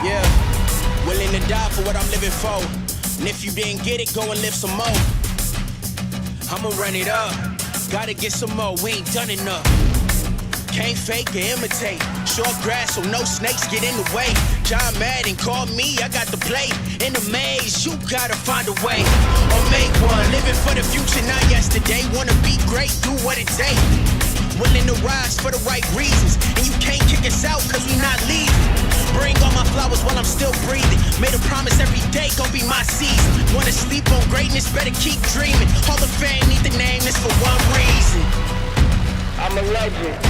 Yeah, willing to die for what I'm living for. And if you didn't get it, go and live some more. I'ma run it up. Gotta get some more, we ain't done enough. Can't fake or imitate. Short grass so no snakes get in the way. John Madden called me, I got the play. In the maze, you gotta find a way. Or make one, living for the future, not yesterday. Wanna be great, do what it takes. Willing to rise for the right reasons. And you can't kick us out cause we not leaving. Bring all my flowers while I'm still breathing. Made a promise every day gon' be my season. Wanna sleep on greatness, better keep dreaming. Hall of Fame need to name this for one reason. I'm a legend.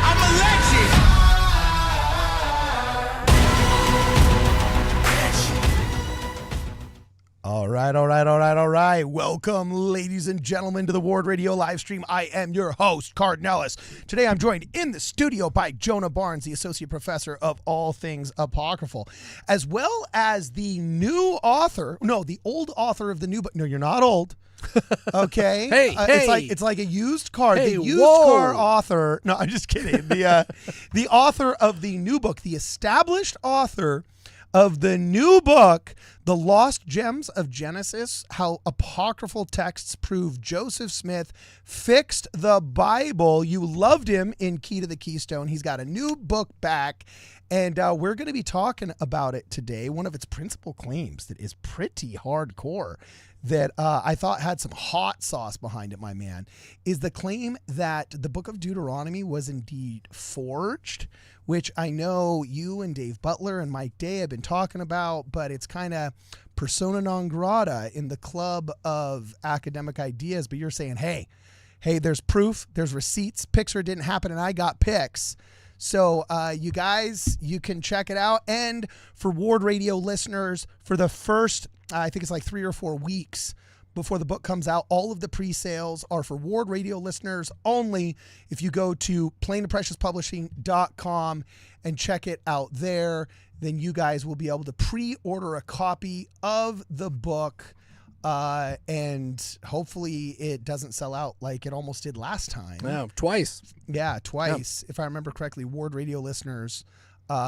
I'm a legend. All right. Welcome, ladies and gentlemen, to the Ward Radio live stream. I am your host, Cardinellis. Today I'm joined in the studio by Jonah Barnes, the Associate Professor of All Things Apocryphal, as well as the old author of the new book. No, you're not old. Okay. Hey. It's like a used car. Hey, the used whoa. car author. No, I'm just kidding. The author of the new book, the established author of the new book, The Lost Gems of Genesis, How Apocryphal Texts Prove Joseph Smith Fixed the Bible. You loved him in Key to the Keystone. He's got a new book back, and we're going to be talking about it today. One of its principal claims that is pretty hardcore, that I thought had some hot sauce behind it, my man, is the claim that the book of Deuteronomy was indeed forged, which I know you and Dave Butler and Mike Day have been talking about, but it's kind of persona non grata in the club of academic ideas. But you're saying, hey, there's proof, there's receipts, pics or it didn't happen, and I got pics. So you guys, you can check it out. And for Ward Radio listeners, for the first, I think it's like 3 or 4 weeks before the book comes out, all of the pre-sales are for Ward Radio listeners only. If you go to plainandpreciouspublishing.com and check it out there, then you guys will be able to pre-order a copy of the book. And hopefully it doesn't sell out like it almost did last time. Yeah, twice. Yeah, twice. If I remember correctly, Ward Radio listeners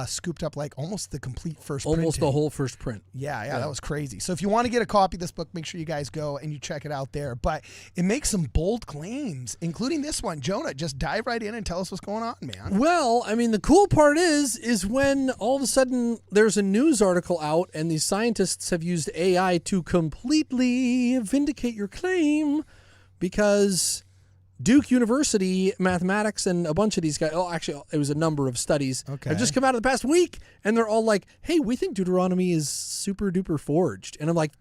scooped up like almost the complete first print. Almost the whole first print. Yeah, that was crazy. So if you want to get a copy of this book, make sure you guys go and you check it out there. But it makes some bold claims, including this one. Jonah, just dive right in and tell us what's going on, man. Well, I mean, the cool part is when all of a sudden there's a news article out and these scientists have used AI to completely vindicate your claim, because Duke University mathematics and a bunch of these guys, actually it was a number of studies, have just come out in the past week, and they're all like, hey, we think Deuteronomy is super duper forged. And I'm like,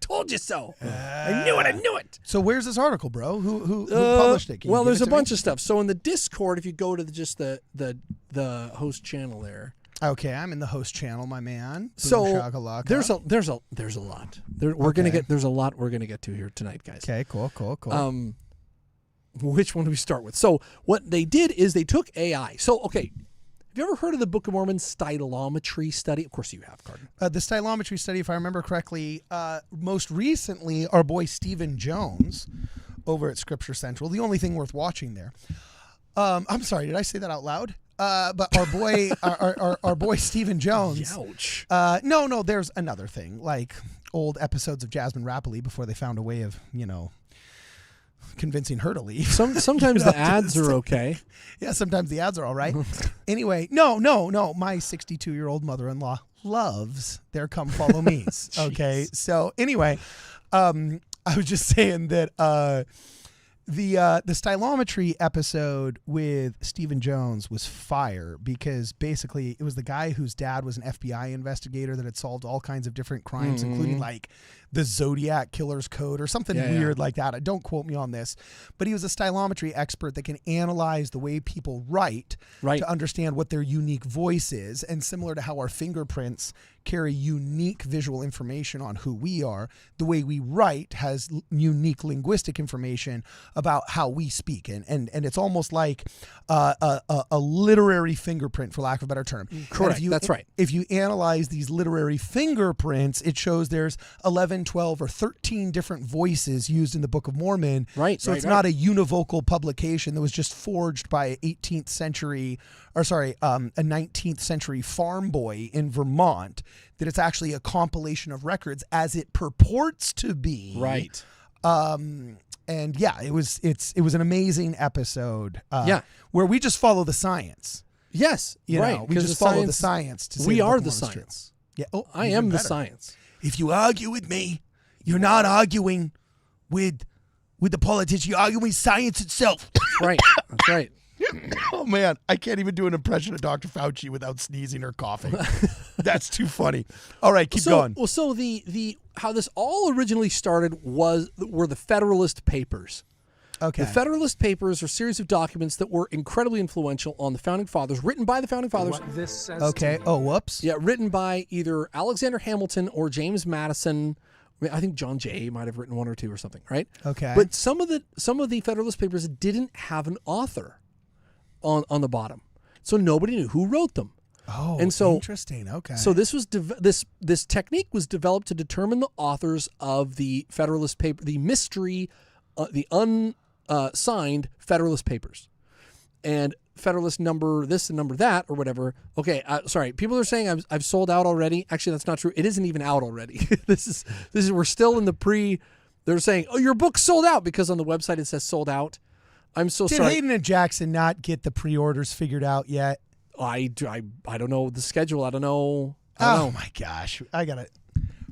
told you so. I knew it. So where's this article, bro? Who published it? Well, there's a bunch of stuff. So in the Discord, if you go to just the host channel there. Okay, I'm in the host channel, my man. So there's a lot. There's a lot we're gonna get to here tonight, guys. Okay, cool. Which one do we start with? So what they did is they took AI. So okay, have you ever heard of the Book of Mormon Stylometry study? Of course you have, Cardin. The Stylometry study, if I remember correctly, most recently, our boy Stephen Jones over at Scripture Central. The only thing worth watching there. I'm sorry, did I say that out loud? But our boy, our boy Stephen Jones. Ouch. No, there's another thing, like old episodes of Jasmine Rappley before they found a way of, convincing her to leave. Sometimes the ads are okay. Yeah, sometimes the ads are all right. Anyway, no. My 62-year-old mother-in-law loves their Come Follow Me's. Okay, so anyway, I was just saying that the Stylometry episode with Stephen Jones was fire, because basically it was the guy whose dad was an FBI investigator that had solved all kinds of different crimes, including like the Zodiac Killer's Code or something weird like that. Don't quote me on this, but he was a stylometry expert that can analyze the way people write to understand what their unique voice is. And similar to how our fingerprints carry unique visual information on who we are. The way we write has unique linguistic information about how we speak. And it's almost like a literary fingerprint, for lack of a better term. Correct. That's right. If you analyze these literary fingerprints, it shows there's 11, 12, or 13 different voices used in the Book of Mormon. Right. So it's not a univocal publication that was just forged by a 19th century farm boy in Vermont, that it's actually a compilation of records as it purports to be. Right. And yeah, it was an amazing episode. Yeah. Where we just follow the science. Yes. You right. know, we just follow the science to say we the Book are of the Mormon's true. science. Yeah. Oh, I even am the better. science. If you argue with me, you're not arguing with the politician. You're arguing with science itself. Right. That's right. Oh man, I can't even do an impression of Dr. Fauci without sneezing or coughing. That's too funny. All right, keep going. Well, so the how this all originally started were the Federalist Papers. Okay. The Federalist Papers are a series of documents that were incredibly influential on the Founding Fathers, written by the Founding Fathers. Okay. Oh, whoops. Yeah, written by either Alexander Hamilton or James Madison. I think John Jay might have written one or two or something, right? Okay. But some of the Federalist Papers didn't have an author on the bottom, so nobody knew who wrote them. Oh, and so interesting. Okay. So this was this technique was developed to determine the authors of the Federalist paper, the mystery, the unsigned Federalist Papers, and Federalist number this and number that or whatever. Okay, sorry. People are saying I've sold out already. Actually, that's not true. It isn't even out already. This is we're still in the pre. They're saying, oh, your book's sold out because on the website it says sold out. I'm so Did sorry. Hayden and Jackson not get the pre-orders figured out yet? I don't know the schedule. I don't know. Oh my gosh, I gotta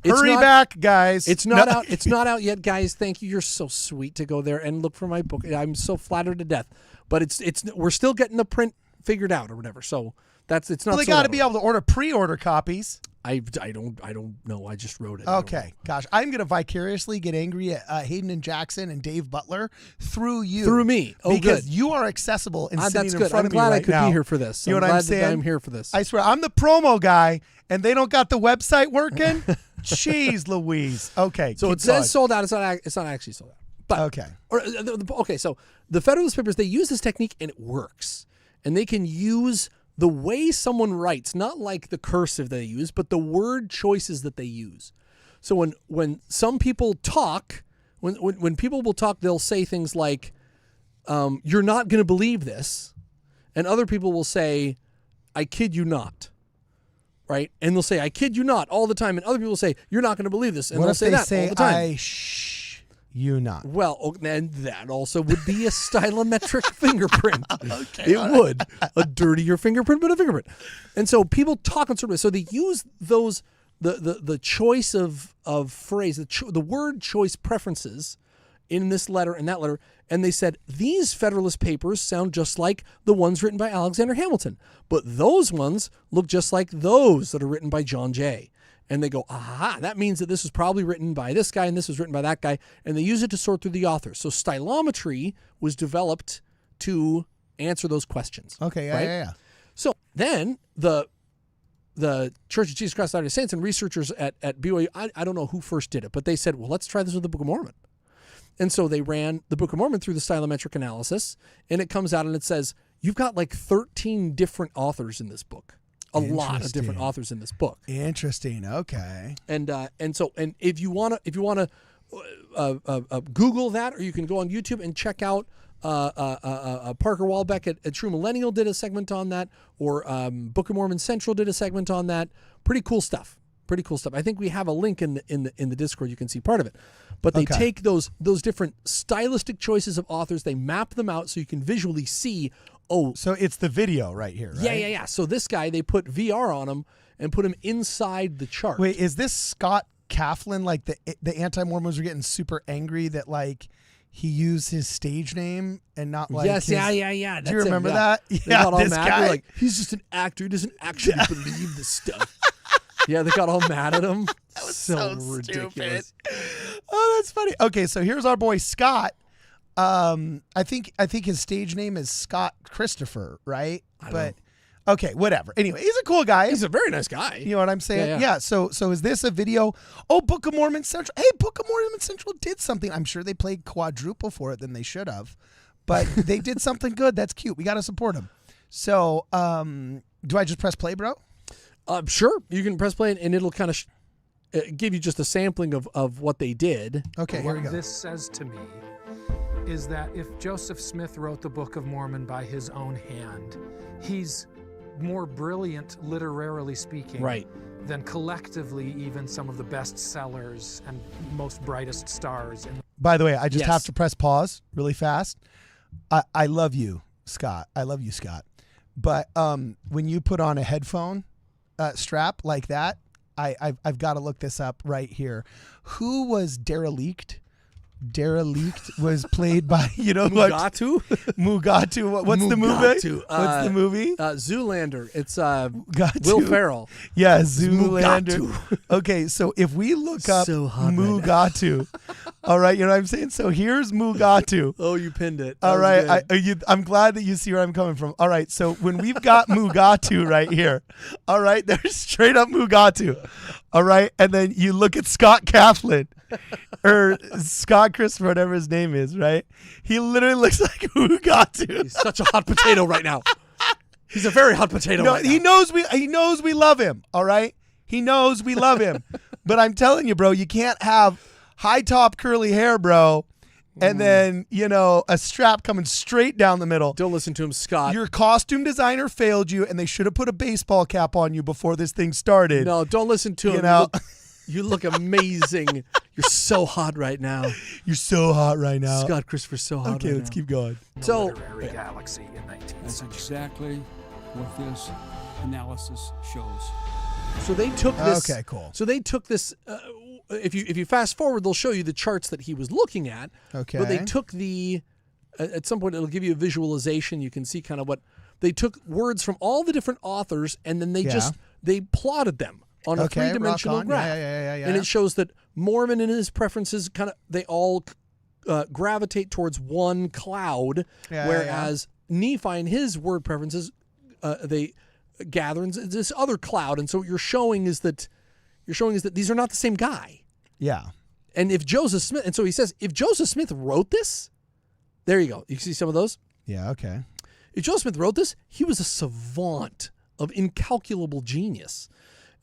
It's hurry not- back, guys. It's not out. It's not out yet, guys. Thank you. You're so sweet to go there and look for my book. I'm so flattered to death. But we're still getting the print figured out or whatever. So it's not. Well, they sold got to out. be able to order pre-order copies. I don't know. I just wrote it. Okay, gosh, I'm gonna vicariously get angry at Hayden and Jackson and Dave Butler through you, Through me. Oh, because good. you are accessible and sitting That's in good. front I'm of me glad right I could now. be here for this. You know I'm what glad I'm saying? that I'm here for this. I swear, I'm the promo guy, and they don't got the website working. Jeez, Louise. Okay, So keep it says going. sold out. It's not actually sold out. But Okay. Okay. So the Federalist Papers, they use this technique and it works, and they can use the way someone writes, not like the cursive they use, but the word choices that they use. So when some people talk, when people will talk, they'll say things like, "You're not going to believe this," and other people will say, "I kid you not." Right? And they'll say, "I kid you not," all the time, and other people will say, "You're not going to believe this," and What they'll if say they that say all the time. I shh you not? Well, and that also would be a stylometric fingerprint. It would. A dirtier fingerprint, but a fingerprint. And so people talk on certain ways. So they use those, the choice of phrase, the word choice preferences in this letter and that letter. And they said, these Federalist Papers sound just like the ones written by Alexander Hamilton. But those ones look just like those that are written by John Jay. And they go, aha, that means that this was probably written by this guy and this was written by that guy. And they use it to sort through the authors. So stylometry was developed to answer those questions. Okay, right? yeah. So then the Church of Jesus Christ of Latter-day Saints and researchers at BYU, I don't know who first did it, but they said, well, let's try this with the Book of Mormon. And so they ran the Book of Mormon through the stylometric analysis, and it comes out and it says, you've got like 13 different authors in this book. A lot of different authors in this book. Interesting. Okay. And if you wanna Google that, or you can go on YouTube and check out Parker Walbeck at True Millennial did a segment on that, or Book of Mormon Central did a segment on that. Pretty cool stuff. I think we have a link in the Discord. You can see part of it. But they take those different stylistic choices of authors, they map them out so you can visually see. Oh, so it's the video right here, right? Yeah. So this guy, they put VR on him and put him inside the chart. Wait, is this Scott Claflin? Like the anti-Mormons were getting super angry that like he used his stage name and not like yes, his, yeah. Do you remember that? They Yeah, got all this mad. guy. They're like, he's just an actor. He doesn't actually believe this stuff. Yeah, they got all mad at him. That was so ridiculous. Oh, that's funny. Okay, so here's our boy Scott. I think his stage name is Scott Christopher, right? Okay, whatever. Anyway, he's a cool guy. He's a very nice guy. You know what I'm saying? Yeah. So is this a video? Oh, Book of Mormon Central. Hey, Book of Mormon Central did something. I'm sure they played quadruple for it than they should have, but they did something good. That's cute. We got to support them. So, do I just press play, bro? Sure. You can press play and it'll kind of give you just a sampling of what they did. Okay, here we go. What this says to me is that if Joseph Smith wrote the Book of Mormon by his own hand, he's more brilliant, literarily speaking, Right. than collectively even some of the best sellers and most brightest stars. By the way, I just Yes. have to press pause really fast. I love you, Scott. I love you, Scott. But when you put on a headphone strap like that, I've got to look this up right here. Who was Derelict? Derelict was played by, you know what? Mugatu? Mugatu. What's the movie? Mugatu. What's the movie? Zoolander. It's Mugatu. Will Ferrell. Yeah, Zoolander. Mugatu. Okay, so if we look up So hot right Mugatu, all right, you know what I'm saying? So here's Mugatu. Oh, you pinned it. All right, I'm glad that you see where I'm coming from. All right, so when we've got Mugatu right here, all right, there's straight up Mugatu, all right, and then you look at Scott Kaplan, or Scott Christopher, whatever his name is, right? He literally looks like Mugatu. He's such a hot potato right now. He's a very hot potato right now. He knows we love him, all right? He knows we love him. But I'm telling you, bro, you can't have high top curly hair, bro, and then, you know, a strap coming straight down the middle. Don't listen to him, Scott. Your costume designer failed you, and they should have put a baseball cap on you before this thing started. No, don't listen to him. You know? You look amazing. You're so hot right now. You're so hot right now. Scott Christopher's so hot Okay, right let's now. keep going. So, Literary galaxy in 19th That's century. exactly what this analysis shows. so they took this. Okay, cool. So they took this. If you fast forward, they'll show you the charts that he was looking at. Okay. But they took the. At some point, it'll give you a visualization. You can see kind of what they took words from all the different authors, and then they they plotted them on a Okay, rock three-dimensional on. graph. Yeah. And it shows that Mormon and his preferences they all gravitate towards one cloud, whereas Nephi and his word preferences they gather in this other cloud. And so what you're showing is that these are not the same guy. Yeah. And if Joseph Smith, and so he says, if Joseph Smith wrote this, there you go. You see some of those? Yeah, okay. If Joseph Smith wrote this, he was a savant of incalculable genius.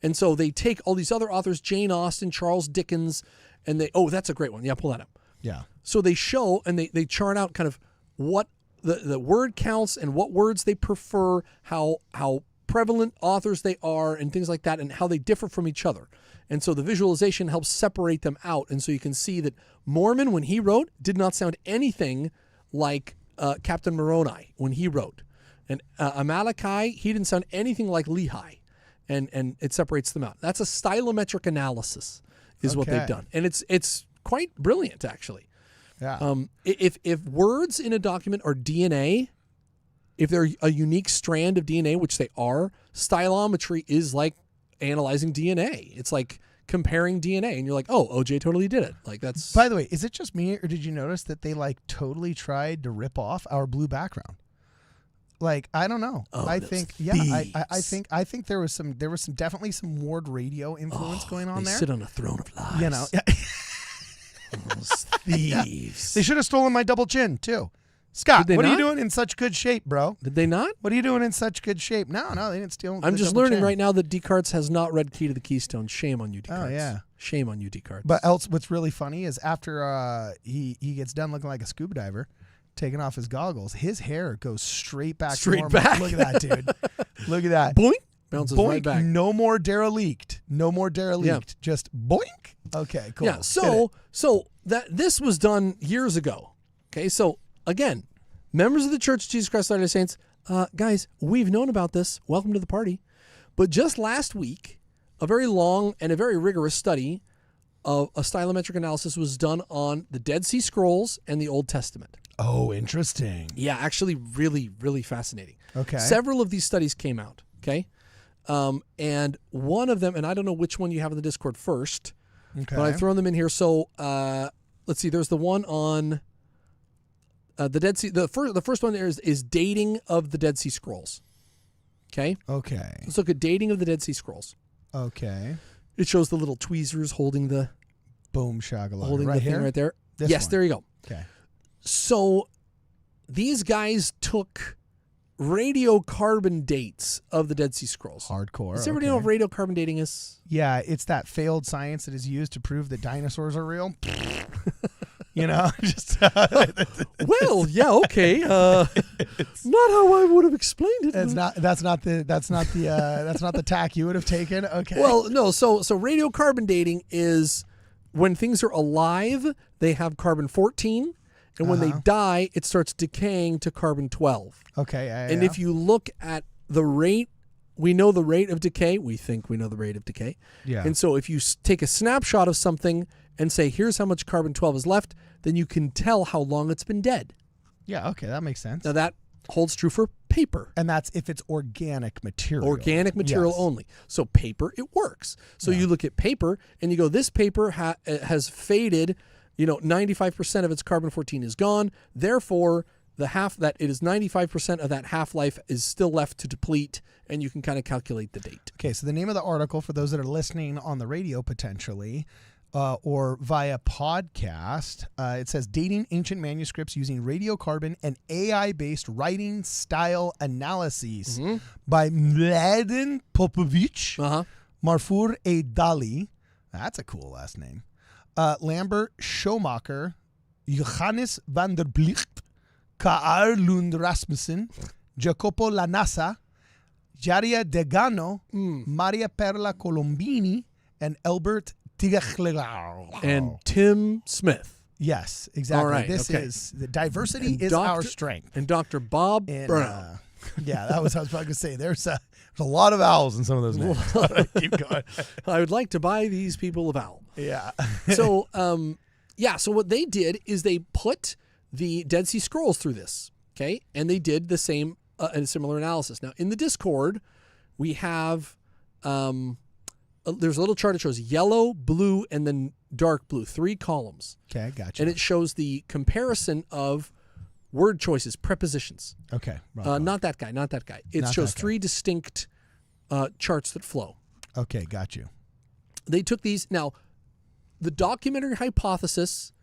And so they take all these other authors, Jane Austen, Charles Dickens, and that's a great one. Yeah, pull that up. Yeah. So they show and they chart out kind of what the word counts and what words they prefer, how prevalent authors they are and things like that, and how they differ from each other. And so the visualization helps separate them out. And so you can see that Mormon, when he wrote, did not sound anything like Captain Moroni when he wrote. And Amaleki, he didn't sound anything like Lehi. And it separates them out. That's a stylometric analysis is what they've Okay. done. And it's quite brilliant, actually. Yeah. If words in a document are DNA, if they're a unique strand of DNA, which they are, stylometry is like analyzing DNA. It's like comparing DNA, and you're like, oh, OJ totally did it. Like that's. By the way, is it just me, or did you notice that they like totally tried to rip off our blue background? Like, I don't know. Oh, I those think thieves. I think there was definitely some Ward Radio influence going on they there. sit on a throne of lies. You know, Those thieves. they should have stolen my double chin too. Scott, Did they what are you not? doing in such good shape, bro? Did they not? What are you doing in such good shape? No, they didn't steal. I'm the just double learning chin. right now that Descartes has not read Key to the Keystone. Shame on you, Descartes. Oh, yeah. Shame on you, Descartes. But else, what's really funny is after he gets done looking like a scuba diver, taking off his goggles, his hair goes straight back. to normal. back. Look at that, dude. Look at that. boink, bounces Boink. right back. No more derelict. No more derelict. Just boink. Okay, cool. Yeah. So this was done years ago. Okay. So again, members of the Church of Jesus Christ of Latter-day Saints, guys, we've known about this. Welcome to the party. But just last week, a very long and a very rigorous study of a stylometric analysis was done on the Dead Sea Scrolls and the Old Testament. Oh, interesting. Yeah, actually really, really fascinating. Okay. Several of these studies came out, okay? And one of them, and I don't know which one you have in the Discord first, Okay. but I've thrown them in here. So let's see, there's the one on the Dead Sea. The first one there is dating of the Dead Sea Scrolls. Okay? Okay. Let's look at dating of the Dead Sea Scrolls. Okay. It shows the little tweezers holding the Boom shagalaka. holding Right the thing here? right there. This Yes, one. there you go. Okay. So these guys took radiocarbon dates of the Dead Sea Scrolls. Hardcore. Does everybody know what radiocarbon dating is? Yeah, it's that failed science that is used to prove that dinosaurs are real. You know, just Well, yeah, okay. Not how I would have explained it. that's not the tack you would have taken. Okay. Well, no. So radiocarbon dating is when things are alive, they have carbon-14, and when they die, it starts decaying to carbon-12. okay. And if you look at the rate, we know the rate of decay. We think we know the rate of decay. Yeah. And so if you take a snapshot of something and say, here's how much carbon-12 is left, then you can tell how long it's been dead. yeah, okay, that makes sense. Now, that holds true for paper. And that's if it's organic material. Organic material Yes. only. So paper, it works. So you look at paper and you go, this paper has faded, 95% of its carbon-14 is gone. Therefore, the half that it is 95% of that half-life is still left to deplete, and you can kind of calculate the date. Okay, so the name of the article for those that are listening on the radio potentially or via podcast, it says Dating Ancient Manuscripts Using Radiocarbon and AI-Based Writing Style Analyses by Mladen Popovic, Marfour A. Dali. That's a cool last name. Lambert Schomacher, Johannes van der Blicht, Kaar Lund Rasmussen, Jacopo Lanassa, Jaria Degano, Maria Perla Colombini, and Albert Tigachlelau. And Tim Smith. Yes, exactly. All right, This okay. is the diversity And is our strength. And Dr. Bob And, Brown. yeah, that was what I was about to say. There's a lot of vowels in some of those names. Keep going. I would like to buy these people a vowel. Yeah. So, so what they did is they put the Dead Sea Scrolls through this, okay? And they did the same and similar analysis. Now, in the Discord, we have there's a little chart that shows yellow, blue, and then dark blue, 3 columns. Okay, gotcha. And it shows the comparison of word choices, prepositions. Okay. Not that guy. It Not shows that guy. 3 distinct charts that flow. Okay, got you. They took these. Now, the documentary hypothesis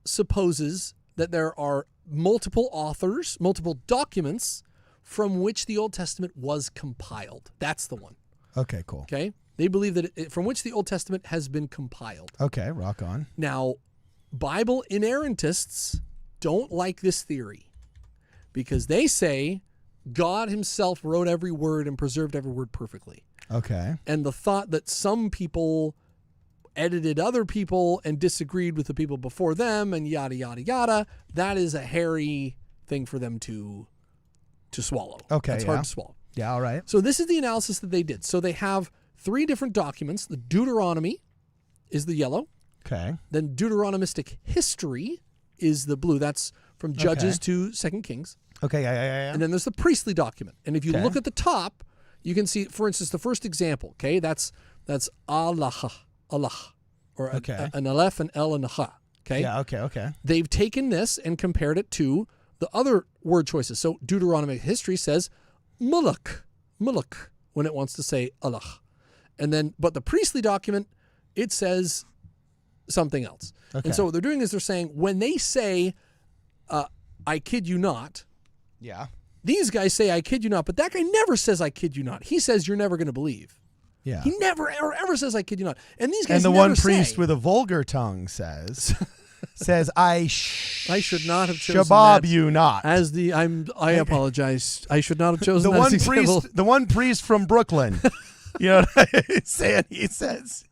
supposes that there are multiple authors, multiple documents from which the Old Testament was compiled. That's the one. Okay, cool. Okay? They believe that from which the Old Testament has been compiled. Okay, rock on. Now, Bible inerrantists don't like this theory because they say God himself wrote every word and preserved every word perfectly. Okay. And the thought that some people edited other people and disagreed with the people before them and yada, yada, yada, that is a hairy thing for them to swallow. Okay, It's hard to swallow. Yeah, all right. So this is the analysis that they did. So they have 3 different documents. The Deuteronomy is the yellow. Okay. Then Deuteronomistic history is the blue. That's from Judges to 2 Kings. Okay, yeah. And then there's the priestly document. And if you Okay. look at the top, you can see, for instance, the first example. Okay, that's Allah, or Okay. an Aleph, an El, and a Ha. Okay. Yeah, okay. They've taken this and compared it to the other word choices. So Deuteronomic history says muluk, when it wants to say Allah. And then, but the priestly document, it says something else. Okay. And so what they're doing is they're saying, when they say, I kid you not, Yeah. these guys say, I kid you not, but that guy never says, I kid you not. He says, you're never going to believe. Yeah. He never, ever says, I kid you not. And these guys And the never one priest say, with a vulgar tongue says, I should not have chosen shabab that you not. as the, I apologize. I should not have chosen The that one as the example. priest, the one priest from Brooklyn. You know what I'm saying? He says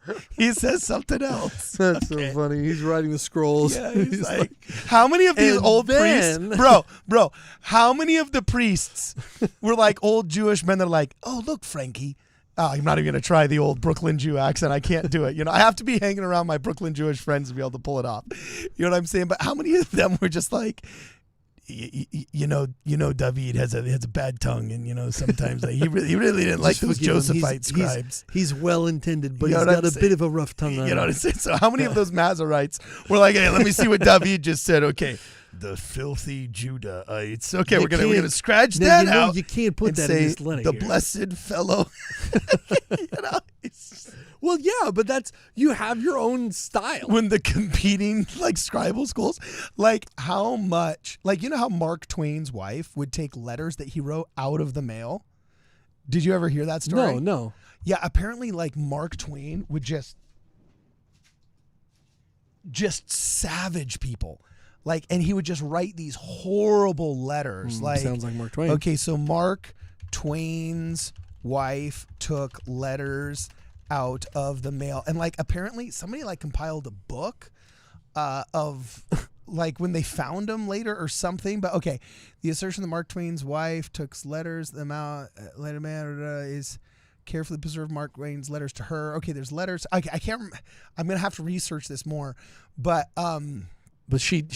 something else. That's so funny. He's writing the scrolls. Yeah, he's like, how many of these And old then- priests, bro, how many of the priests were like old Jewish men that are like, oh, look, Frankie. Oh, I'm not even going to try the old Brooklyn Jew accent. I can't do it. You know, I have to be hanging around my Brooklyn Jewish friends to be able to pull it off. You know what I'm saying? But how many of them were just like, you know, David has a bad tongue, and sometimes he really didn't like those Josephite scribes. He's well intended, but You know he's what got I'm a bit of a rough tongue. You know what I'm saying? So how many of those Masoretes were like, hey, let me see what David just said. Okay, the filthy Judahites. Okay, we're gonna scratch that out. You can't put and that say, in this letter. the here. blessed fellow. It's Well, yeah, but you have your own style. when the competing scribal schools, how much, how Mark Twain's wife would take letters that he wrote out of the mail. Did you ever hear that story? No. Yeah, apparently Mark Twain would just savage people. And he would just write these horrible letters. Sounds like Mark Twain. Okay, so Mark Twain's wife took letters out of the mail, and apparently somebody compiled a book of when they found them later or something. But okay, the assertion that Mark Twain's wife took letters them out later is carefully preserved Mark Twain's letters to her. Okay, there's letters. I can't. I'm gonna have to research this more, but she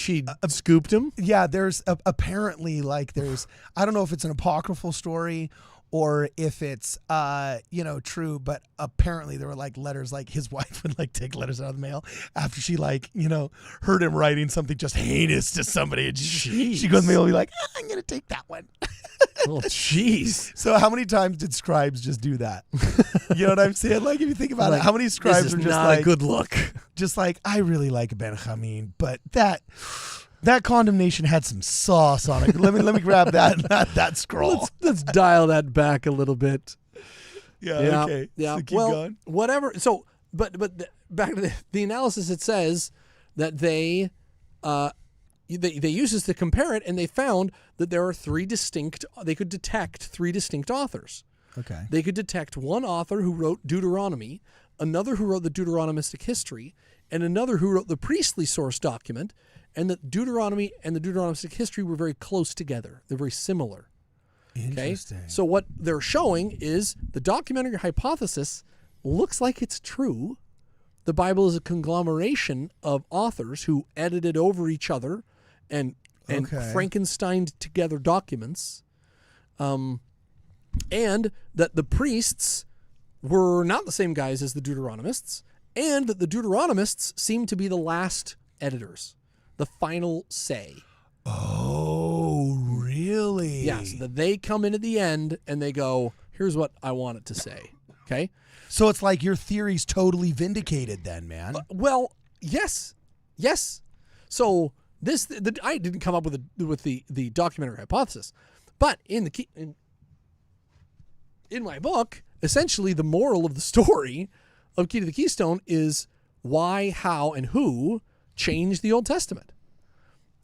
scooped him. yeah, there's apparently there's, I don't know if it's an apocryphal story or if it's true, but apparently there were letters, his wife would take letters out of the mail after she heard him writing something just heinous to somebody, and she goes in the mail and be I'm gonna take that one. Oh, jeez. So how many times did scribes just do that? You know what I'm saying? If you think about it, how many scribes This is are just not a good look. just I really like Benjamin, but that condemnation had some sauce on it. Let me grab that scroll. Let's dial that back a little bit. Yeah. Okay. Yeah. So keep well, going. whatever. So, but back to the analysis. It says that they use this to compare it, and they found that there are they could detect three distinct authors. Okay. They could detect one author who wrote Deuteronomy, another who wrote the Deuteronomistic history, and another who wrote the priestly source document, and that Deuteronomy and the Deuteronomistic history were very close together. They're very similar. Interesting. Okay? So what they're showing is the documentary hypothesis looks like it's true. The Bible is a conglomeration of authors who edited over each other and Frankensteined together documents, and that the priests were not the same guys as the Deuteronomists, and that the Deuteronomists seem to be the last editors, the final say. Oh, really? Yeah, so that they come in at the end and they go, here's what I want it to say. Okay? So it's your theory's totally vindicated then, man. Well, yes. So I didn't come up with the documentary hypothesis, but in my book, essentially the moral of the story of Key to the Keystone is why, how, and who changed the Old Testament,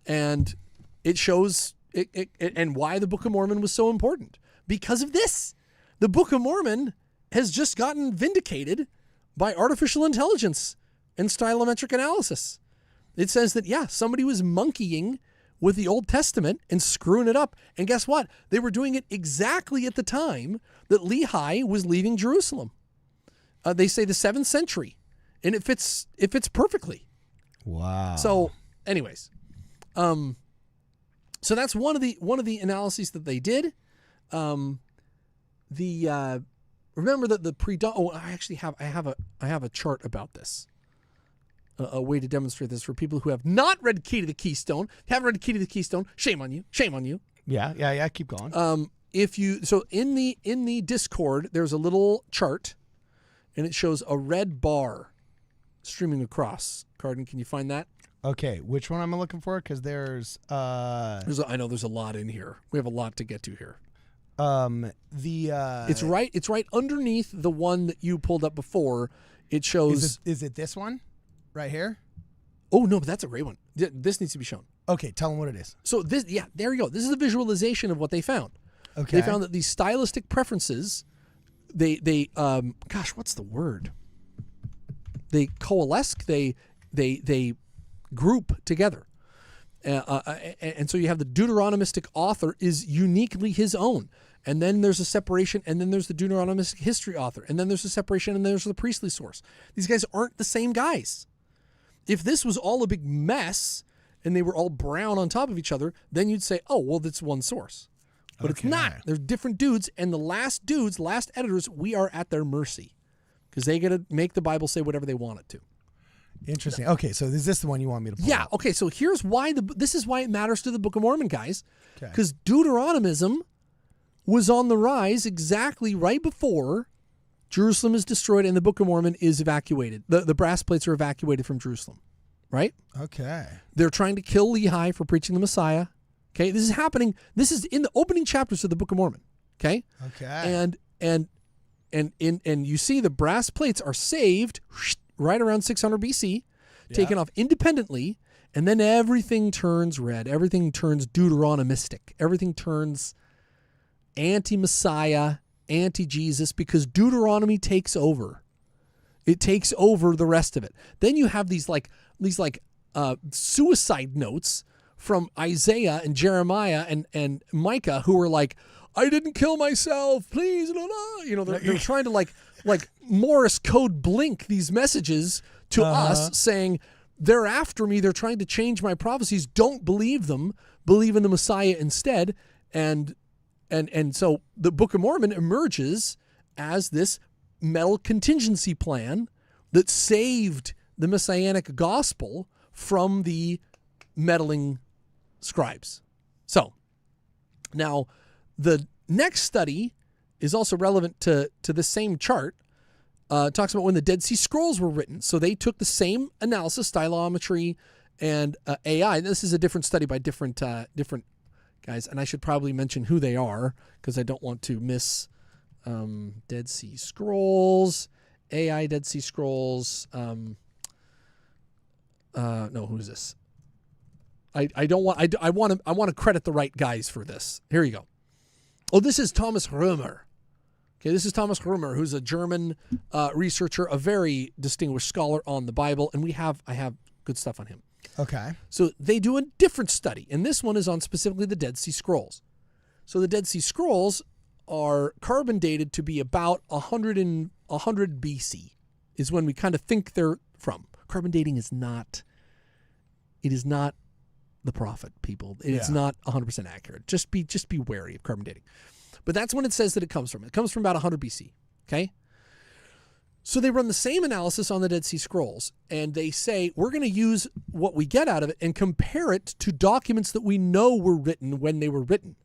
and it shows it and why the Book of Mormon was so important because of this. The Book of Mormon has just gotten vindicated by artificial intelligence and stylometric analysis. It says that, somebody was monkeying with the Old Testament and screwing it up. And guess what? They were doing it exactly at the time that Lehi was leaving Jerusalem. They say the 7th century, and it fits perfectly. Wow. So, anyways, so that's one of the analyses that they did. Remember that I have a chart about this. A way to demonstrate this for people who have not read Key to the Keystone. Haven't read Key to the Keystone. Shame on you. Shame on you. Yeah. Keep going. So in the Discord, there's a little chart, and it shows a red bar streaming across. Carden, can you find that? Okay, which one am I looking for? Because there's I know there's a lot in here. We have a lot to get to here. It's right underneath the one that you pulled up before. It shows. Is it this one? Right here? Oh, no, but that's a great one. This needs to be shown. Okay, tell them what it is. So there you go. This is a visualization of what they found. Okay. They found that these stylistic preferences, what's the word? They coalesce, they group together. And so you have the Deuteronomistic author is uniquely his own. And then there's a separation, and then there's the Deuteronomistic history author, and then there's a separation, and there's the priestly source. These guys aren't the same guys. If this was all a big mess and they were all brown on top of each other, then you'd say, oh, well, that's one source. But it's not. There's different dudes, and the last editors, we are at their mercy because they get to make the Bible say whatever they want it to. Interesting. Okay, so is this the one you want me to pull Yeah, up? okay, so here's why this is why it matters to the Book of Mormon, guys. Okay. Because Deuteronomism was on the rise exactly right before Jerusalem is destroyed and the Book of Mormon is evacuated. The brass plates are evacuated from Jerusalem, right? Okay. They're trying to kill Lehi for preaching the Messiah. Okay, this is happening. This is in the opening chapters of the Book of Mormon. Okay? Okay. And you see the brass plates are saved right around 600 BC, taken off independently, and then everything turns red. Everything turns Deuteronomistic. Everything turns anti-Messiah, anti-Jesus, because Deuteronomy takes over. It takes over the rest of it. Then you have these suicide notes from Isaiah and Jeremiah and Micah, who are like, I didn't kill myself, please. Blah, blah. You know, they're trying to like Morse code blink these messages to us saying, they're after me. They're trying to change my prophecies. Don't believe them. Believe in the Messiah instead. And so the Book of Mormon emerges as this metal contingency plan that saved the messianic gospel from the meddling scribes. So now the next study is also relevant to the same chart. It talks about when the Dead Sea Scrolls were written. So they took the same analysis, stylometry and AI. This is a different study by different guys, and I should probably mention who they are because I don't want to miss Dead Sea Scrolls, AI Dead Sea Scrolls. No, who is this? I want to credit the right guys for this. Here you go. Oh, this is Thomas Römer. Okay, this is Thomas Römer, who's a German researcher, a very distinguished scholar on the Bible, and I have good stuff on him. Okay. So they do a different study, and this one is on specifically the Dead Sea Scrolls. So the Dead Sea Scrolls are carbon dated to be about 100 BC is when we kind of think they're from. Carbon dating is not the prophet, people. It's not 100% accurate. Just be wary of carbon dating. But that's when it says that it comes from. It comes from about 100 BC, okay? So they run the same analysis on the Dead Sea Scrolls, and they say, we're going to use what we get out of it and compare it to documents that we know were written when they were written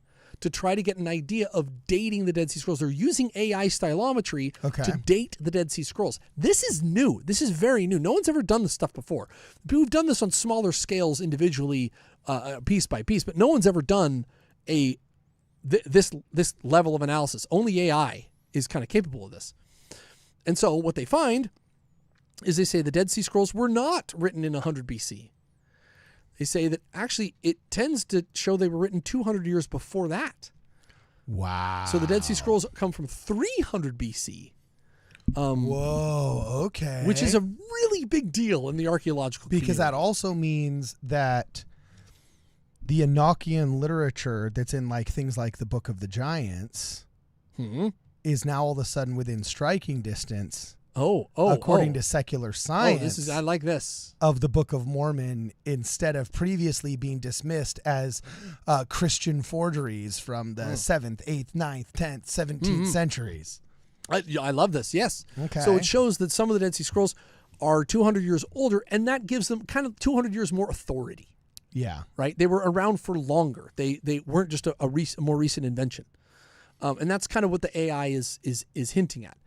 to try to get an idea of dating the Dead Sea Scrolls. They're using AI stylometry to date the Dead Sea Scrolls. This is new. This is very new. No one's ever done this stuff before. We've done this on smaller scales individually, piece by piece, but no one's ever done this level of analysis. Only AI is kind of capable of this. And so what they find is they say the Dead Sea Scrolls were not written in 100 BC. They say that actually it tends to show they were written 200 years before that. Wow. So the Dead Sea Scrolls come from 300 BC. Whoa, okay. Which is a really big deal in the archaeological community. Because that also means that the Enochian literature that's in like things like the Book of the Giants is now all of a sudden within striking distance. According to secular science. I like this. Of the Book of Mormon, instead of previously being dismissed as Christian forgeries from the 7th, 8th, 9th, 10th, 17th centuries. I love this, yes. Okay. So it shows that some of the Dead Sea Scrolls are 200 years older, and that gives them kind of 200 years more authority. Yeah. Right? They were around for longer. They weren't just a more recent invention. And that's kind of what the AI is hinting at.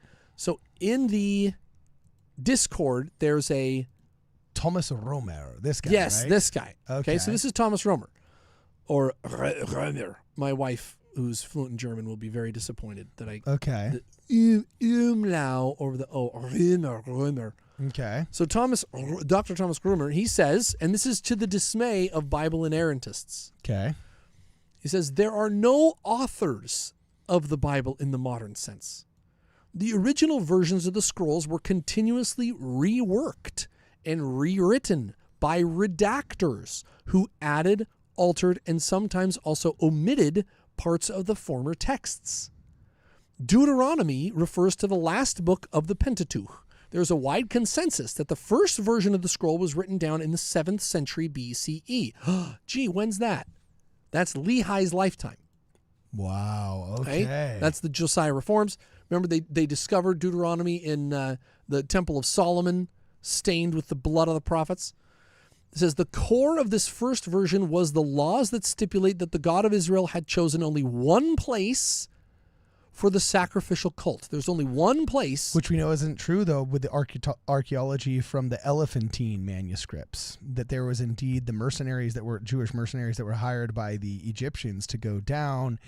So in the Discord, there's a Thomas Römer, this guy. Yes, right? this guy. Okay. So this is Thomas Römer, or Römer. My wife, who's fluent in German, will be very disappointed that I the umlaut over the Römer. Okay. So Dr. Thomas Römer, he says, and this is to the dismay of Bible inerrantists. Okay. He says there are no authors of the Bible in the modern sense. The original versions of the scrolls were continuously reworked and rewritten by redactors who added, altered, and sometimes also omitted parts of the former texts. Deuteronomy refers to the last book of the Pentateuch, there's a wide consensus that the first version of the scroll was written down in the 7th century BCE. Gee, when's that? That's Lehi's lifetime. Wow. Okay. That's the Josiah reforms. Remember, they discovered Deuteronomy in the Temple of Solomon, stained with the blood of the prophets. It says the core of this first version was the laws that stipulate that the God of Israel had chosen only one place for the sacrificial cult. There's only one place. Which we know isn't true, though, with the archaeology from the Elephantine manuscripts, that there was indeed the mercenaries that were Jewish mercenaries that were hired by the Egyptians to go down,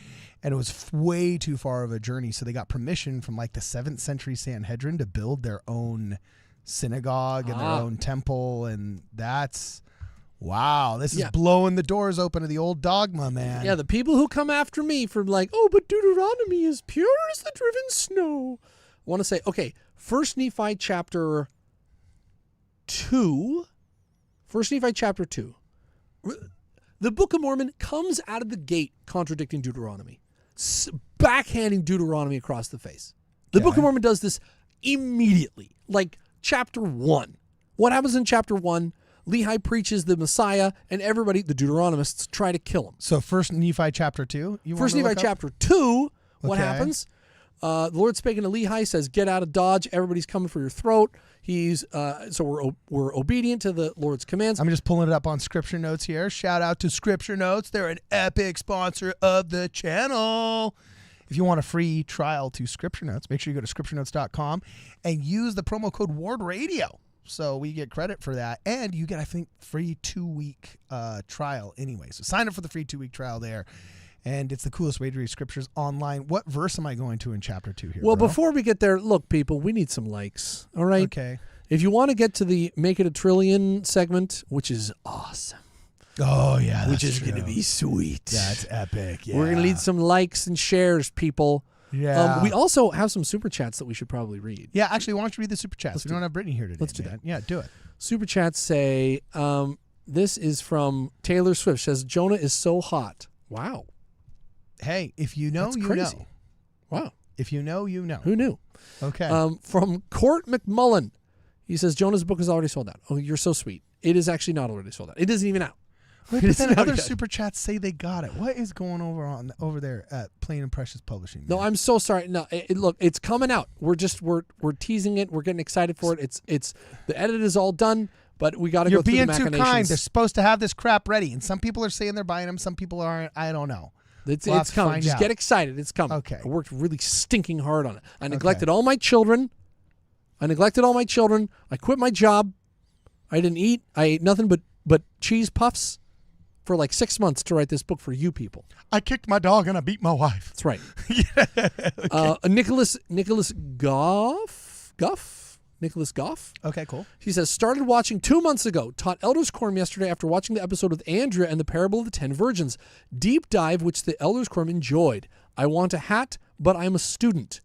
and it was way too far of a journey, so they got permission from like the 7th century Sanhedrin to build their own synagogue and their own temple, and that's... Wow, this is blowing the doors open to the old dogma, man. Yeah, the people who come after me for like, oh, but Deuteronomy is pure as the driven snow. I want to say, okay, 1 Nephi chapter 2. 1 Nephi chapter 2. The Book of Mormon comes out of the gate contradicting Deuteronomy, backhanding Deuteronomy across the face. The Book of Mormon does this immediately, like chapter 1. What happens in chapter 1? Lehi preaches the Messiah, and everybody, the Deuteronomists, try to kill him. So 1 Nephi chapter 2? 1 Nephi chapter 2, what happens? The Lord spake unto Lehi, says, get out of Dodge. Everybody's coming for your throat. So we're obedient to the Lord's commands. I'm just pulling it up on Scripture Notes here. Shout out to Scripture Notes. They're an epic sponsor of the channel. If you want a free trial to Scripture Notes, make sure you go to scripturenotes.com and use the promo code WARDRADIO. So we get credit for that. And you get, I think, free 2-week trial anyway. So sign up for the free 2-week trial there. And it's the coolest way to read scriptures online. What verse am I going to in chapter 2 here? Well, bro? Before we get there, look, people, we need some likes. All right? Okay. If you want to get to the Make It a Trillion segment, which is awesome. Oh, yeah. Which is going to be sweet. That's epic. Yeah. We're going to need some likes and shares, people. Yeah. We also have some super chats that we should probably read. Yeah, actually, why don't you read the super chats? We don't have Brittany here today. Let's do that. Yeah, do it. Super chats say, this is from Taylor Swift. Says, Jonah is so hot. Wow. Hey, if you know, That's you crazy. know. Wow. If you know, you know. Who knew? Okay. From Court McMullen. He says, Jonah's book is already sold out. Oh, you're so sweet. It is actually not already sold out. It isn't even out. Wait, but then other super chats say they got it. What is going over there at Plain and Precious Publishing? Man? No, I'm so sorry. No, look, it's coming out. We're teasing it. We're getting excited for it. It's the edit is all done, but we got to go through the You're machinations. being too kind. They're supposed to have this crap ready, and some people are saying they're buying them. Some people aren't. I don't know. It's coming. Just get excited. It's coming. Okay. I worked really stinking hard on it. I neglected all my children. I quit my job. I didn't eat. I ate nothing but cheese puffs for like 6 months to write this book for you people. I kicked my dog and I beat my wife. That's right. Okay. Nicholas Goff. Okay, cool. He says, started watching 2 months ago. Taught Elders Quorum yesterday after watching the episode with Andrea and the Parable of the 10 Virgins. Deep dive, which the Elders Quorum enjoyed. I want a hat, but I'm a student.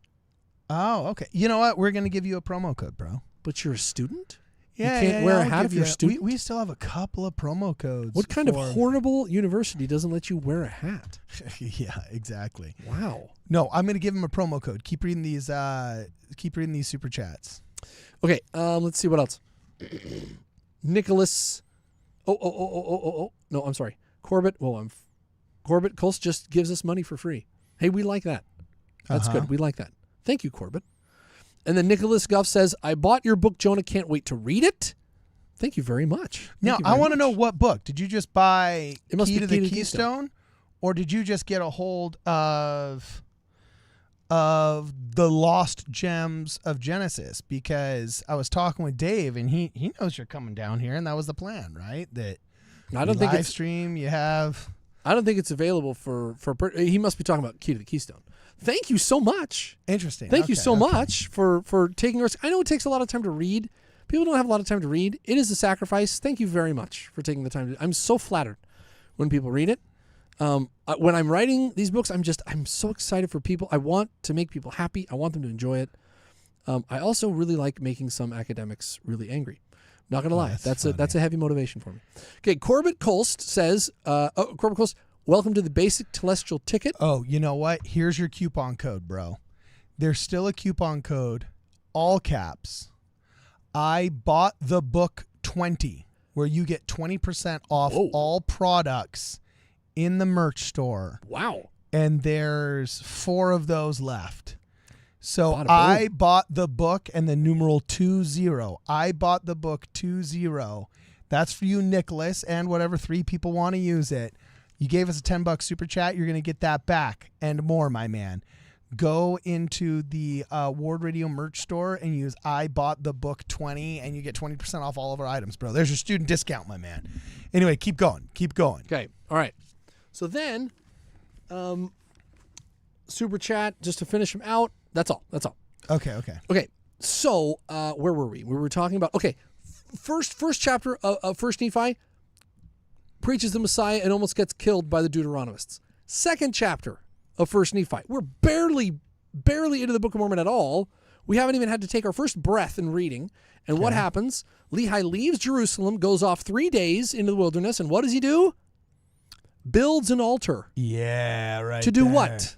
Oh, okay. You know what? We're going to give you a promo code, bro. But you're a student? Yeah, you can't wear a I'll hat if give you're a student? We still have a couple of promo codes. What kind of horrible university doesn't let you wear a hat? Yeah, exactly. Wow. No, I'm going to give him a promo code. Keep reading these super chats. Okay, let's see what else. Nicholas. Oh. No, I'm sorry. Corbett. Corbett Colts just gives us money for free. Hey, we like that. That's good. We like that. Thank you, Corbett. And then Nicholas Guff says, I bought your book, Jonah. Can't wait to read it. Thank you very much. Now, I want to know what book. Did you just buy Key to the Keystone? Or did you just get a hold of the Lost Gems of Genesis? Because I was talking with Dave, and he knows you're coming down here, and that was the plan, right? That I don't think live stream you have. I don't think it's available for he must be talking about Key to the Keystone. Thank you so much. Interesting. Thank you so much for taking risk. I know it takes a lot of time to read. People don't have a lot of time to read. It is a sacrifice. Thank you very much for taking the time. I'm so flattered when people read it. When I'm writing these books, I'm so excited for people. I want to make people happy. I want them to enjoy it. I also really like making some academics really angry. Not gonna lie, that's a heavy motivation for me. Okay, Corbett Colst says, Corbett Colst, welcome to the basic telestial ticket. Oh, you know what? Here's your coupon code, bro. There's still a coupon code, all caps, I bought the book 20, where you get 20% off all products in the merch store. Wow. And there's 4 of those left. So I bought the book and the numeral 20. I bought the book 20. That's for you, Nicholas, and whatever 3 people want to use it. You gave us a $10 super chat. You're going to get that back and more, my man. Go into the Ward Radio merch store and use I bought the book 20 and you get 20% off all of our items, bro. There's your student discount, my man. Anyway, keep going. Keep going. Okay. All right. So then, super chat, just to finish him out. That's all. Okay. Okay. So, where were we? We were talking about, first chapter of First Nephi preaches the Messiah and almost gets killed by the Deuteronomists. Second chapter of First Nephi. We're barely into the Book of Mormon at all. We haven't even had to take our first breath in reading. And what happens? Lehi leaves Jerusalem, goes off 3 days into the wilderness, and what does he do? Builds an altar. Yeah, right. To do what?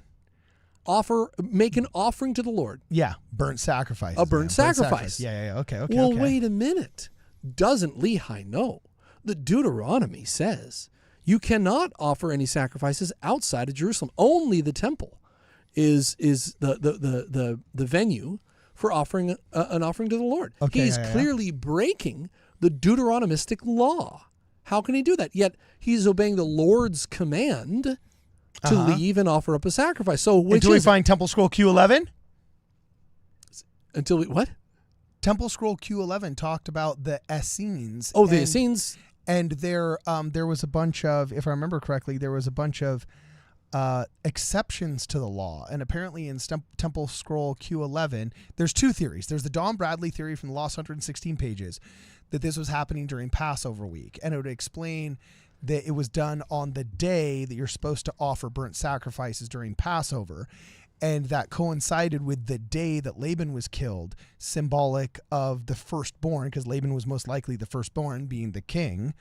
Make an offering to the Lord. Yeah, burnt sacrifice. A burnt sacrifice. Yeah. Okay. Well, wait a minute. Doesn't Lehi know that Deuteronomy says you cannot offer any sacrifices outside of Jerusalem? Only the temple is the venue for offering an offering to the Lord. Okay, He's clearly breaking the Deuteronomistic law. How can he do that? Yet he's obeying the Lord's command to leave and offer up a sacrifice. So until we find Temple Scroll Q11? Until we, what? Temple Scroll Q11 talked about the Essenes. Oh, the Essenes. And there was a bunch of, if I remember correctly, there was a bunch of exceptions to the law. And apparently in Temple Scroll Q11, there's 2 theories. There's the Don Bradley theory from the Lost 116 pages that this was happening during Passover week. And it would explain that it was done on the day that you're supposed to offer burnt sacrifices during Passover. And that coincided with the day that Laban was killed, symbolic of the firstborn, because Laban was most likely the firstborn, being the king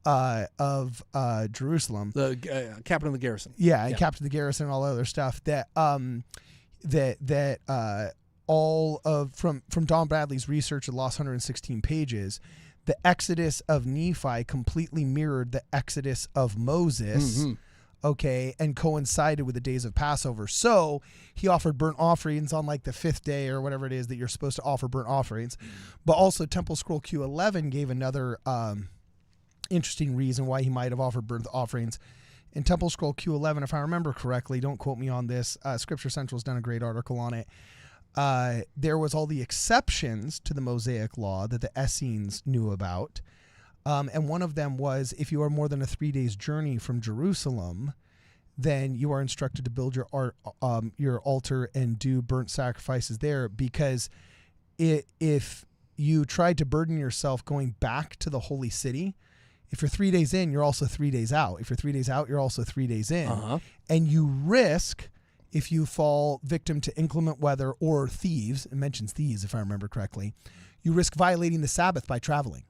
of Jerusalem. The captain of the garrison. Yeah, captain of the garrison and all that other stuff. All of from Don Bradley's research of the Lost 116 pages, the Exodus of Nephi completely mirrored the Exodus of Moses. Okay, and coincided with the days of Passover. So he offered burnt offerings on like the 5th day or whatever it is that you're supposed to offer burnt offerings. But also Temple Scroll Q11 gave another interesting reason why he might have offered burnt offerings. In Temple Scroll Q11, if I remember correctly, don't quote me on this, Scripture Central's done a great article on it. There was all the exceptions to the Mosaic law that the Essenes knew about. And one of them was, if you are more than a 3 days journey from Jerusalem, then you are instructed to build your altar and do burnt sacrifices there, because if you tried to burden yourself going back to the holy city, if you're 3 days in, you're also 3 days out. If you're 3 days out, you're also 3 days in. And you risk, if you fall victim to inclement weather or thieves, it mentions thieves if I remember correctly, you risk violating the Sabbath by traveling.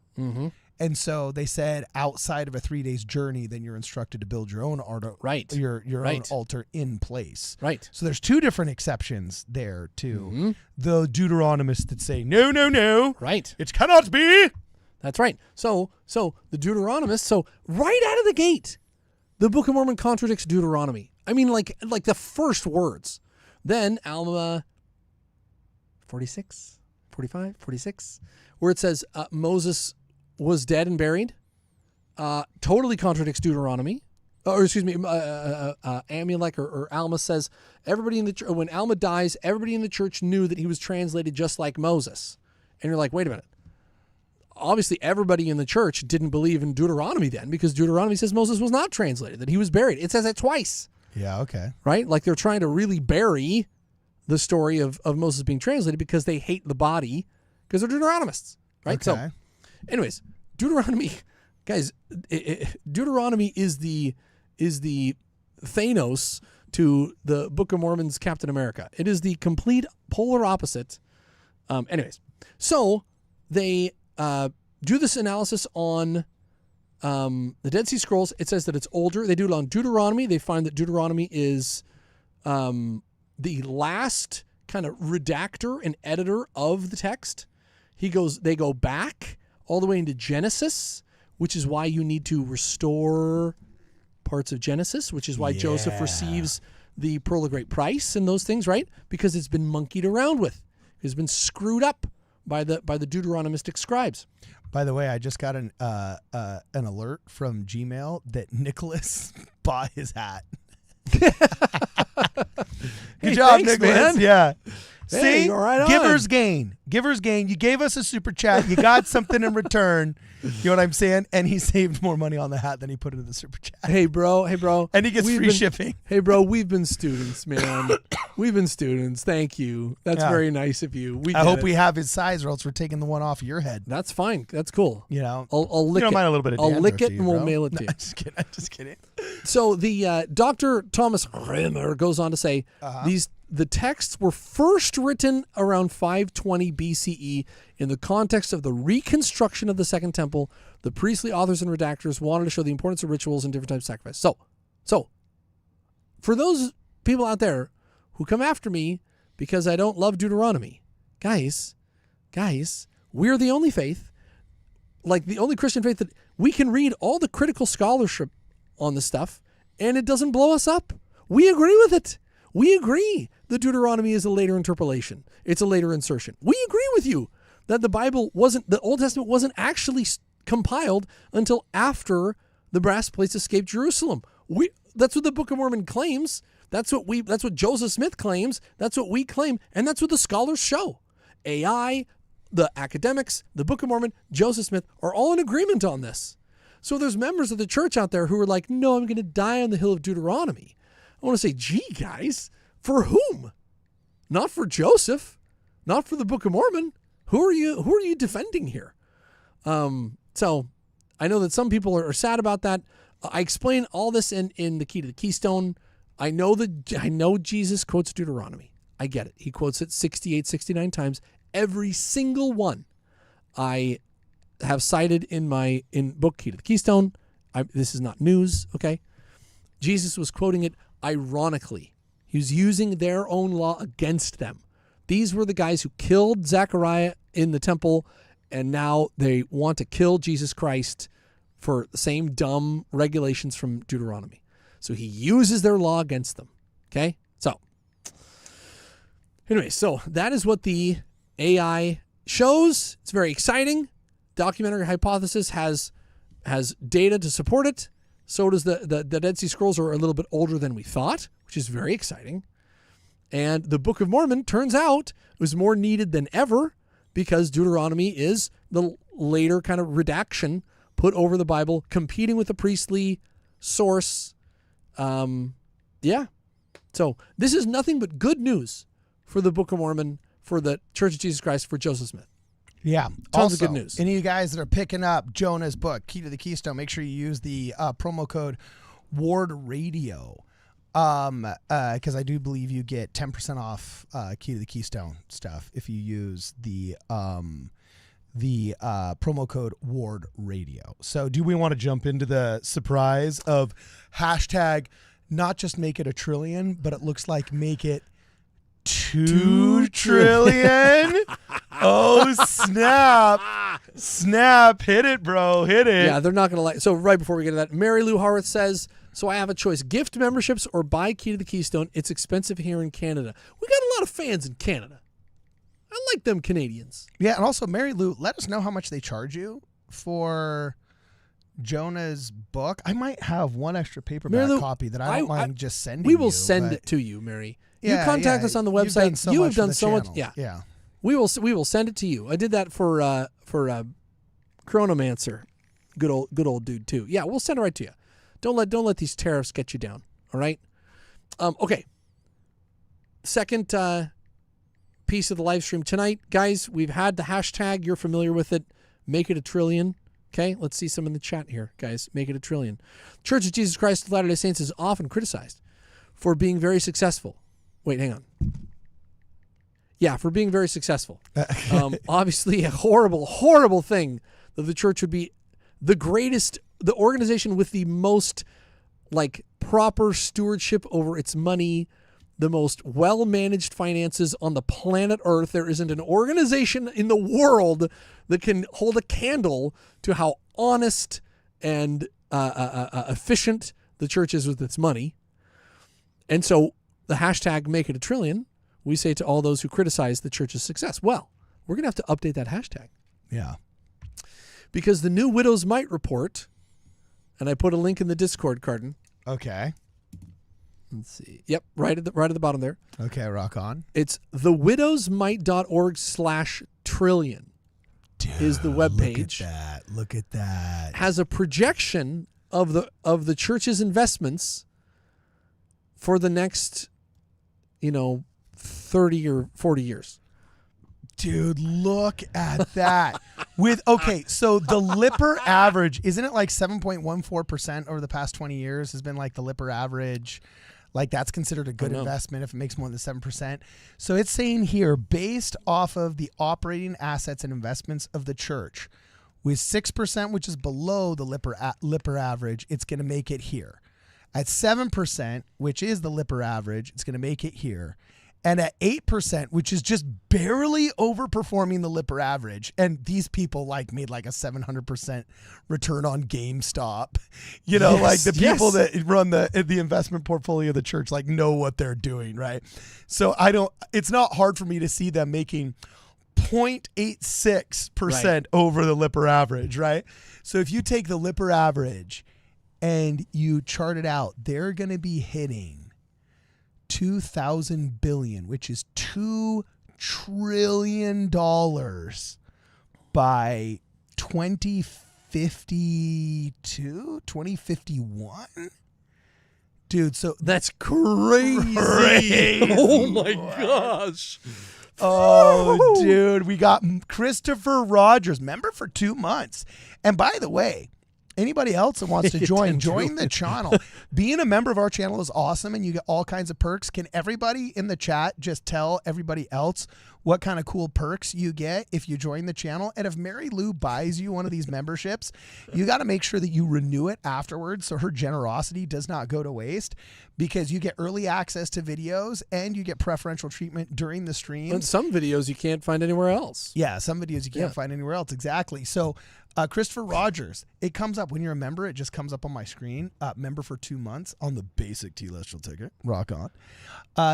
And so they said outside of a 3 days journey, then you're instructed to build your own altar, your own altar in place. So there's 2 different exceptions there to the Deuteronomists that say, no. It cannot be. That's right. So the Deuteronomists, so right out of the gate, the Book of Mormon contradicts Deuteronomy. I mean, like the first words. Then Alma 46, 45, 46, where it says Moses was dead and buried, totally contradicts Deuteronomy. Amulek or Alma says everybody in the when Alma dies, everybody in the church knew that he was translated just like Moses. And you're like, wait a minute. Obviously, everybody in the church didn't believe in Deuteronomy then, because Deuteronomy says Moses was not translated, that he was buried. It says that twice. Yeah, okay. Right? Like they're trying to really bury the story of Moses being translated because they hate the body, because they're Deuteronomists. Right? Okay. So, anyways, Deuteronomy, guys, Deuteronomy is the Thanos to the Book of Mormon's Captain America. It is the complete polar opposite. Anyways, so they do this analysis on the Dead Sea Scrolls. It says that it's older. They do it on Deuteronomy. They find that Deuteronomy is the last kind of redactor and editor of the text. They go back all the way into Genesis, which is why you need to restore parts of Genesis, which is why Joseph receives the pearl of great price and those things, right? Because it's been monkeyed around with. It's been screwed up by the Deuteronomistic scribes. By the way, I just got an alert from Gmail that Nicholas bought his hat. Good job, thanks, Nicholas. man. Yeah. Hey, See, right on. Giver's gain. Giver's gain. You gave us a super chat. You got something in return. You know what I'm saying? And he saved more money on the hat than he put into the super chat. Hey, bro. And he gets free shipping. Hey, bro, we've been students, man. We've been students. Thank you. That's very nice of you. I hope we have his size, or else we're taking the one off of your head. That's fine. That's cool. You know, I'll lick you don't it. mind a little bit of I'll dandruff, lick it do you, and we'll bro? mail it to No, you. I'm just kidding. So the Dr. Thomas Rimmer goes on to say the texts were first written around 520 BCE in the context of the reconstruction of the Second Temple. The priestly authors and redactors wanted to show the importance of rituals and different types of sacrifice. So for those people out there who come after me because I don't love Deuteronomy, guys, we're the only faith, like the only Christian faith that we can read all the critical scholarship on the stuff and it doesn't blow us up. We agree with it. We agree that Deuteronomy is a later interpolation. It's a later insertion. We agree with you that the Old Testament wasn't actually compiled until after the brass plates escaped Jerusalem. That's what the Book of Mormon claims. That's what Joseph Smith claims. That's what we claim. And that's what the scholars show. AI, the academics, the Book of Mormon, Joseph Smith are all in agreement on this. So there's members of the church out there who are like, no, I'm going to die on the hill of Deuteronomy. I want to say, gee, guys, for whom? Not for Joseph, not for the Book of Mormon. Who are you defending here? So I know that some people are sad about that. I explain all this in the Key to the Keystone. I know Jesus quotes Deuteronomy. I get it. He quotes it 68, 69 times. Every single one I have cited in book Key to the Keystone. This is not news, okay? Jesus was quoting it ironically. He was using their own law against them. These were the guys who killed Zechariah in the temple, and now they want to kill Jesus Christ for the same dumb regulations from Deuteronomy. So he uses their law against them. Okay? So, anyway, so that is what the AI shows. It's very exciting. Documentary Hypothesis has data to support it. So does the Dead Sea Scrolls are a little bit older than we thought, which is very exciting. And the Book of Mormon, turns out, was more needed than ever because Deuteronomy is the later kind of redaction put over the Bible, competing with the priestly source. Yeah. So this is nothing but good news for the Book of Mormon, for the Church of Jesus Christ, for Joseph Smith. Yeah. Tons of good news. Any of you guys that are picking up Jonah's book, Key to the Keystone, make sure you use the promo code Ward Radio. Because I do believe you get 10% off Key to the Keystone stuff if you use the promo code Ward Radio. So do we want to jump into the surprise of hashtag not just make it a trillion, but it looks like make it 2 trillion? Oh, snap. Hit it, bro. Hit it. Yeah, they're not going to like. So right before we get to that, Mary Lou Howarth says, so I have a choice. Gift memberships or buy Key to the Keystone. It's expensive here in Canada. We got a lot of fans in Canada. I like them Canadians. Yeah, and also, Mary Lou, let us know how much they charge you for Jonah's book. I might have one extra paperback copy that I don't mind just sending you. We will send it to you, Mary. Yeah, you contact us on the website. You have done so much. Yeah. We will send it to you. I did that for Chronomancer. Good old dude too. Yeah, we'll send it right to you. Don't let these tariffs get you down. All right. Okay. Second piece of the live stream tonight, guys. We've had the hashtag. You're familiar with it. Make it a trillion. Okay. Let's see some in the chat here, guys. Make it a trillion. Church of Jesus Christ of Latter-day Saints is often criticized for being very successful. Wait, hang on. Yeah, for being very successful. Obviously, a horrible, horrible thing that the church would be the greatest, the organization with the most proper stewardship over its money, the most well-managed finances on the planet Earth. There isn't an organization in the world that can hold a candle to how honest and efficient the church is with its money. And so the hashtag Make It a Trillion, we say to all those who criticize the church's success, well, we're going to have to update that hashtag. Yeah. Because the new Widows Might report, and I put a link in the Discord, Carden. Okay. Let's see. Yep, right at the bottom there. Okay, rock on. It's thewidowsmight.org/trillion is the webpage. Look at that. Has a projection of the church's investments for the next, 30 or 40 years. Dude, look at that. So the Lipper average, isn't it like 7.14% over the past 20 years has been like the Lipper average? Like that's considered a good investment if it makes more than 7%. So it's saying here, based off of the operating assets and investments of the church, with 6%, which is below the Lipper average, it's going to make it here. At 7%, which is the Lipper average, it's going to make it here. And at 8%, which is just barely overperforming the Lipper average, and these people made like a 700% return on GameStop. Like the people that run the investment portfolio of the church know what they're doing, right? So it's not hard for me to see them making 0.86% over the Lipper average, right? So if you take the Lipper average and you chart it out, they're going to be hitting 2,000 billion, which is $2 trillion by 2051. Dude, so that's crazy. Oh my gosh. Oh, dude, we got Christopher Rogers, member for 2 months. And by the way, anybody else that wants to join the channel. Being a member of our channel is awesome, and you get all kinds of perks. Can everybody in the chat just tell everybody else what kind of cool perks you get if you join the channel? And if Mary Lou buys you one of these memberships, you got to make sure that you renew it afterwards so her generosity does not go to waste, because you get early access to videos and you get preferential treatment during the stream. And some videos you can't find anywhere else. Yeah, some videos you can't find anywhere else. Exactly. So Christopher Rogers, it comes up when you're a member. It just comes up on my screen. Member for 2 months on the basic T-Listral ticket. Rock on.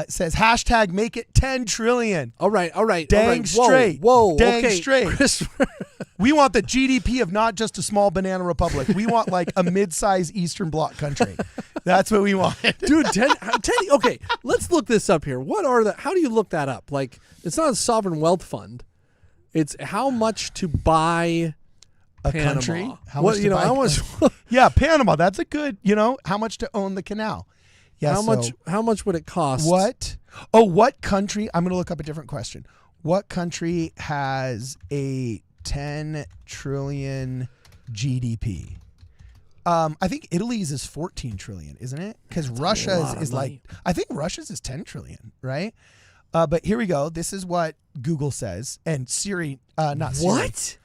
It says hashtag make it 10 trillion. All right. Dang straight. Whoa. Dang Okay. straight. Christopher. We want the GDP of not just a small banana republic. We want like a mid-sized Eastern Bloc country. That's what we want. Dude, 10, okay, let's look this up here. How do you look that up? Like, it's not a sovereign wealth fund. It's how much to buy a Panama. country. How much? Yeah, Panama. That's a good. How much to own the canal? Yeah. How much would it cost? What? Oh, what country? I'm going to look up a different question. What country has a 10 trillion GDP? I think Italy's is 14 trillion, isn't it? Because Russia's is like, I think Russia's is 10 trillion, right? But here we go. This is what Google says, and Siri, not Siri. What?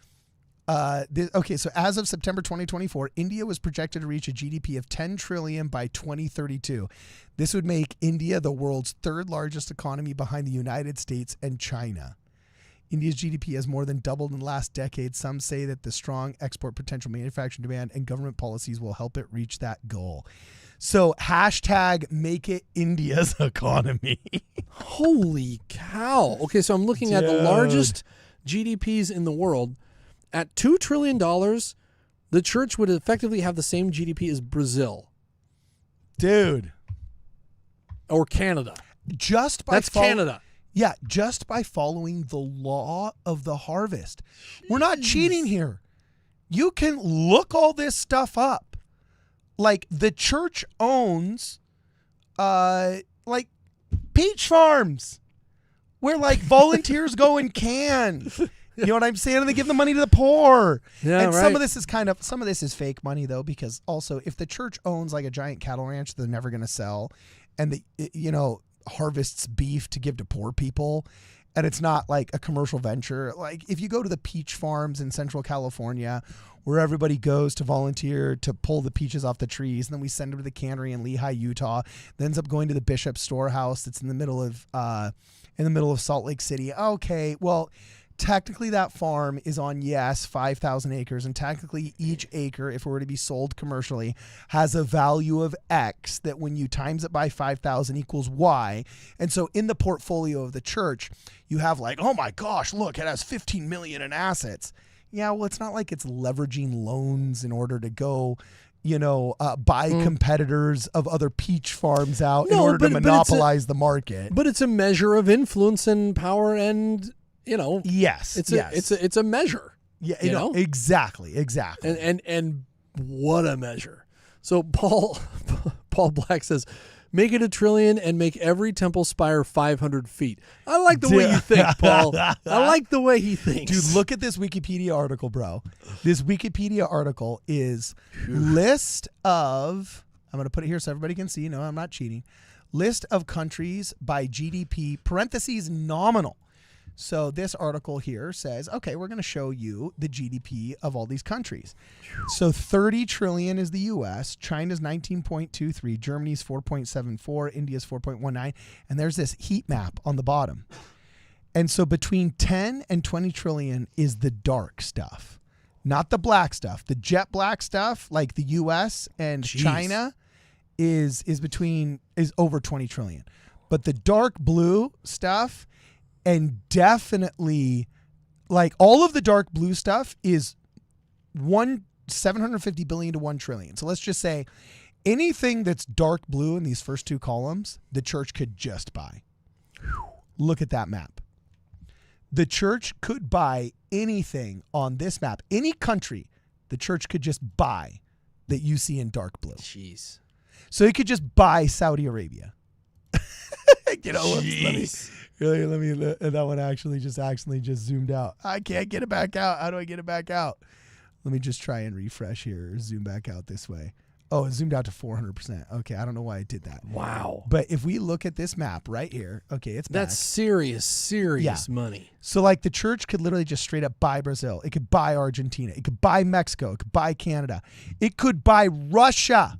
Okay, so as of September 2024, India was projected to reach a GDP of 10 trillion by 2032. This would make India the world's third largest economy behind the United States and China. India's GDP has more than doubled in the last decade. Some say that the strong export potential, manufacturing demand, and government policies will help it reach that goal. So hashtag make it India's economy. Holy cow. Okay, so I'm looking at the largest GDPs in the world. At $2 trillion, the church would effectively have the same GDP as Brazil. Dude. Or Canada. That's Canada. Yeah, just by following the law of the harvest. We're not cheating here. You can look all this stuff up. Like, the church owns, like, peach farms where, like, volunteers go and can. You know what I'm saying? And they give the money to the poor. Yeah, and right. some of this is fake money, though, because also if the church owns like a giant cattle ranch they're never going to sell, and harvests beef to give to poor people, and it's not like a commercial venture. Like if you go to the peach farms in Central California, where everybody goes to volunteer to pull the peaches off the trees, and then we send them to the cannery in Lehi, Utah, that ends up going to the Bishop's Storehouse that's in the middle of Salt Lake City. Okay, well, technically that farm is on, 5,000 acres, and technically each acre, if it were to be sold commercially, has a value of X that when you times it by 5,000 equals Y. And so in the portfolio of the church, you have like, oh my gosh, look, it has 15 million in assets. Yeah, well, it's not like it's leveraging loans in order to go, buy competitors of other peach farms out in order to monopolize the market. But it's a measure of influence and power, and yes, it's a measure. Yeah, exactly. And what a measure. So Paul Black says, make it 1 trillion and make every temple spire 500 feet. I like the way you think, Paul. I like the way he thinks. Dude, look at this Wikipedia article, bro. This Wikipedia article is list of, I'm going to put it here so everybody can see. No, I'm not cheating. List of countries by GDP, parentheses nominal. So this article here says, okay, we're going to show you the GDP of all these countries. So 30 trillion is the US, China's 19.23, Germany's 4.74, India's 4.19, and there's this heat map on the bottom. And so between 10 and 20 trillion is the dark stuff, not the black stuff. The jet black stuff, like the US and China, is over 20 trillion. But the dark blue stuff, and definitely, like, all of the dark blue stuff is 750 billion to 1 trillion. So let's just say anything that's dark blue in these first two columns, the church could just buy. Look at that map. The church could buy anything on this map. Any country, the church could just buy that you see in dark blue. Jeez. So it could just buy Saudi Arabia. Let me, that one actually just zoomed out. I can't get it back out. How do I get it back out? Let me just try and refresh here. Zoom back out this way. Oh, it zoomed out to 400%. Okay, I don't know why I did that. Wow. But if we look at this map right here, okay, it's back. That's serious money. So like the church could literally just straight up buy Brazil. It could buy Argentina. It could buy Mexico. It could buy Canada. It could buy Russia.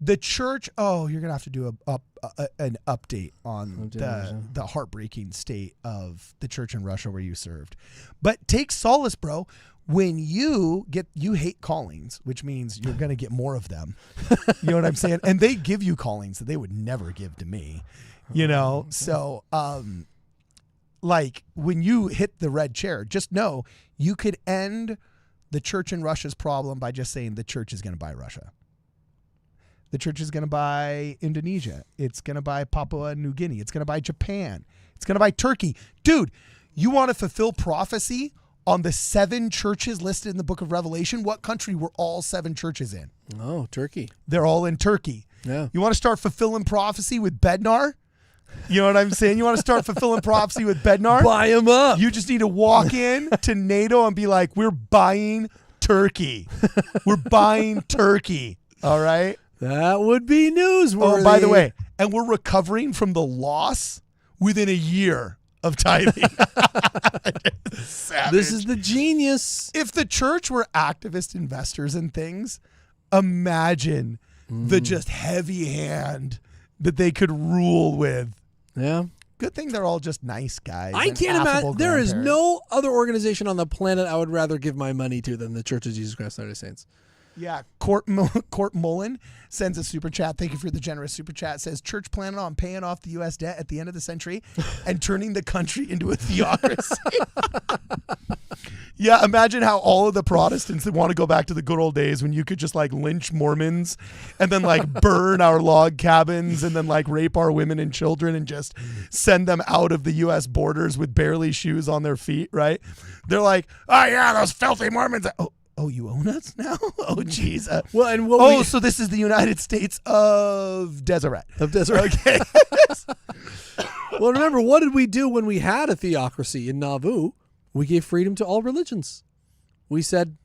The church, you're going to have to do an update on the heartbreaking state of the church in Russia where you served. But take solace, bro. When you hate callings, which means you're going to get more of them. You know what I'm saying? And they give you callings that they would never give to me, So, like when you hit the red chair, just know you could end the church in Russia's problem by just saying the church is going to buy Russia. The church is going to buy Indonesia. It's going to buy Papua New Guinea. It's going to buy Japan. It's going to buy Turkey. Dude, you want to fulfill prophecy on the 7 churches listed in the book of Revelation? What country were all 7 churches in? Oh, Turkey. They're all in Turkey. Yeah. You want to start fulfilling prophecy with Bednar? You know what I'm saying? You want to start fulfilling prophecy with Bednar? Buy him up. You just need to walk in to NATO and be like, we're buying Turkey. We're buying Turkey. All right? That would be newsworthy. Oh, by the way, and we're recovering from the loss within a year of tithing. This is the genius. If the church were activist investors in things, imagine the just heavy hand that they could rule with. Yeah. Good thing they're all just nice guys. I can't imagine. There is no other organization on the planet I would rather give my money to than the Church of Jesus Christ of Latter-day Saints. Yeah, Court Mullen sends a super chat. Thank you for the generous super chat. Says, church planning on paying off the U.S. debt at the end of the century and turning the country into a theocracy. Yeah, imagine how all of the Protestants that want to go back to the good old days when you could just like lynch Mormons and then like burn our log cabins and then like rape our women and children and just send them out of the U.S. borders with barely shoes on their feet, right? They're like, oh yeah, those filthy Mormons. Oh, you own us now? Oh, jeez. So this is the United States of Deseret. Okay. Well, remember, what did we do when we had a theocracy in Nauvoo? We gave freedom to all religions. We said,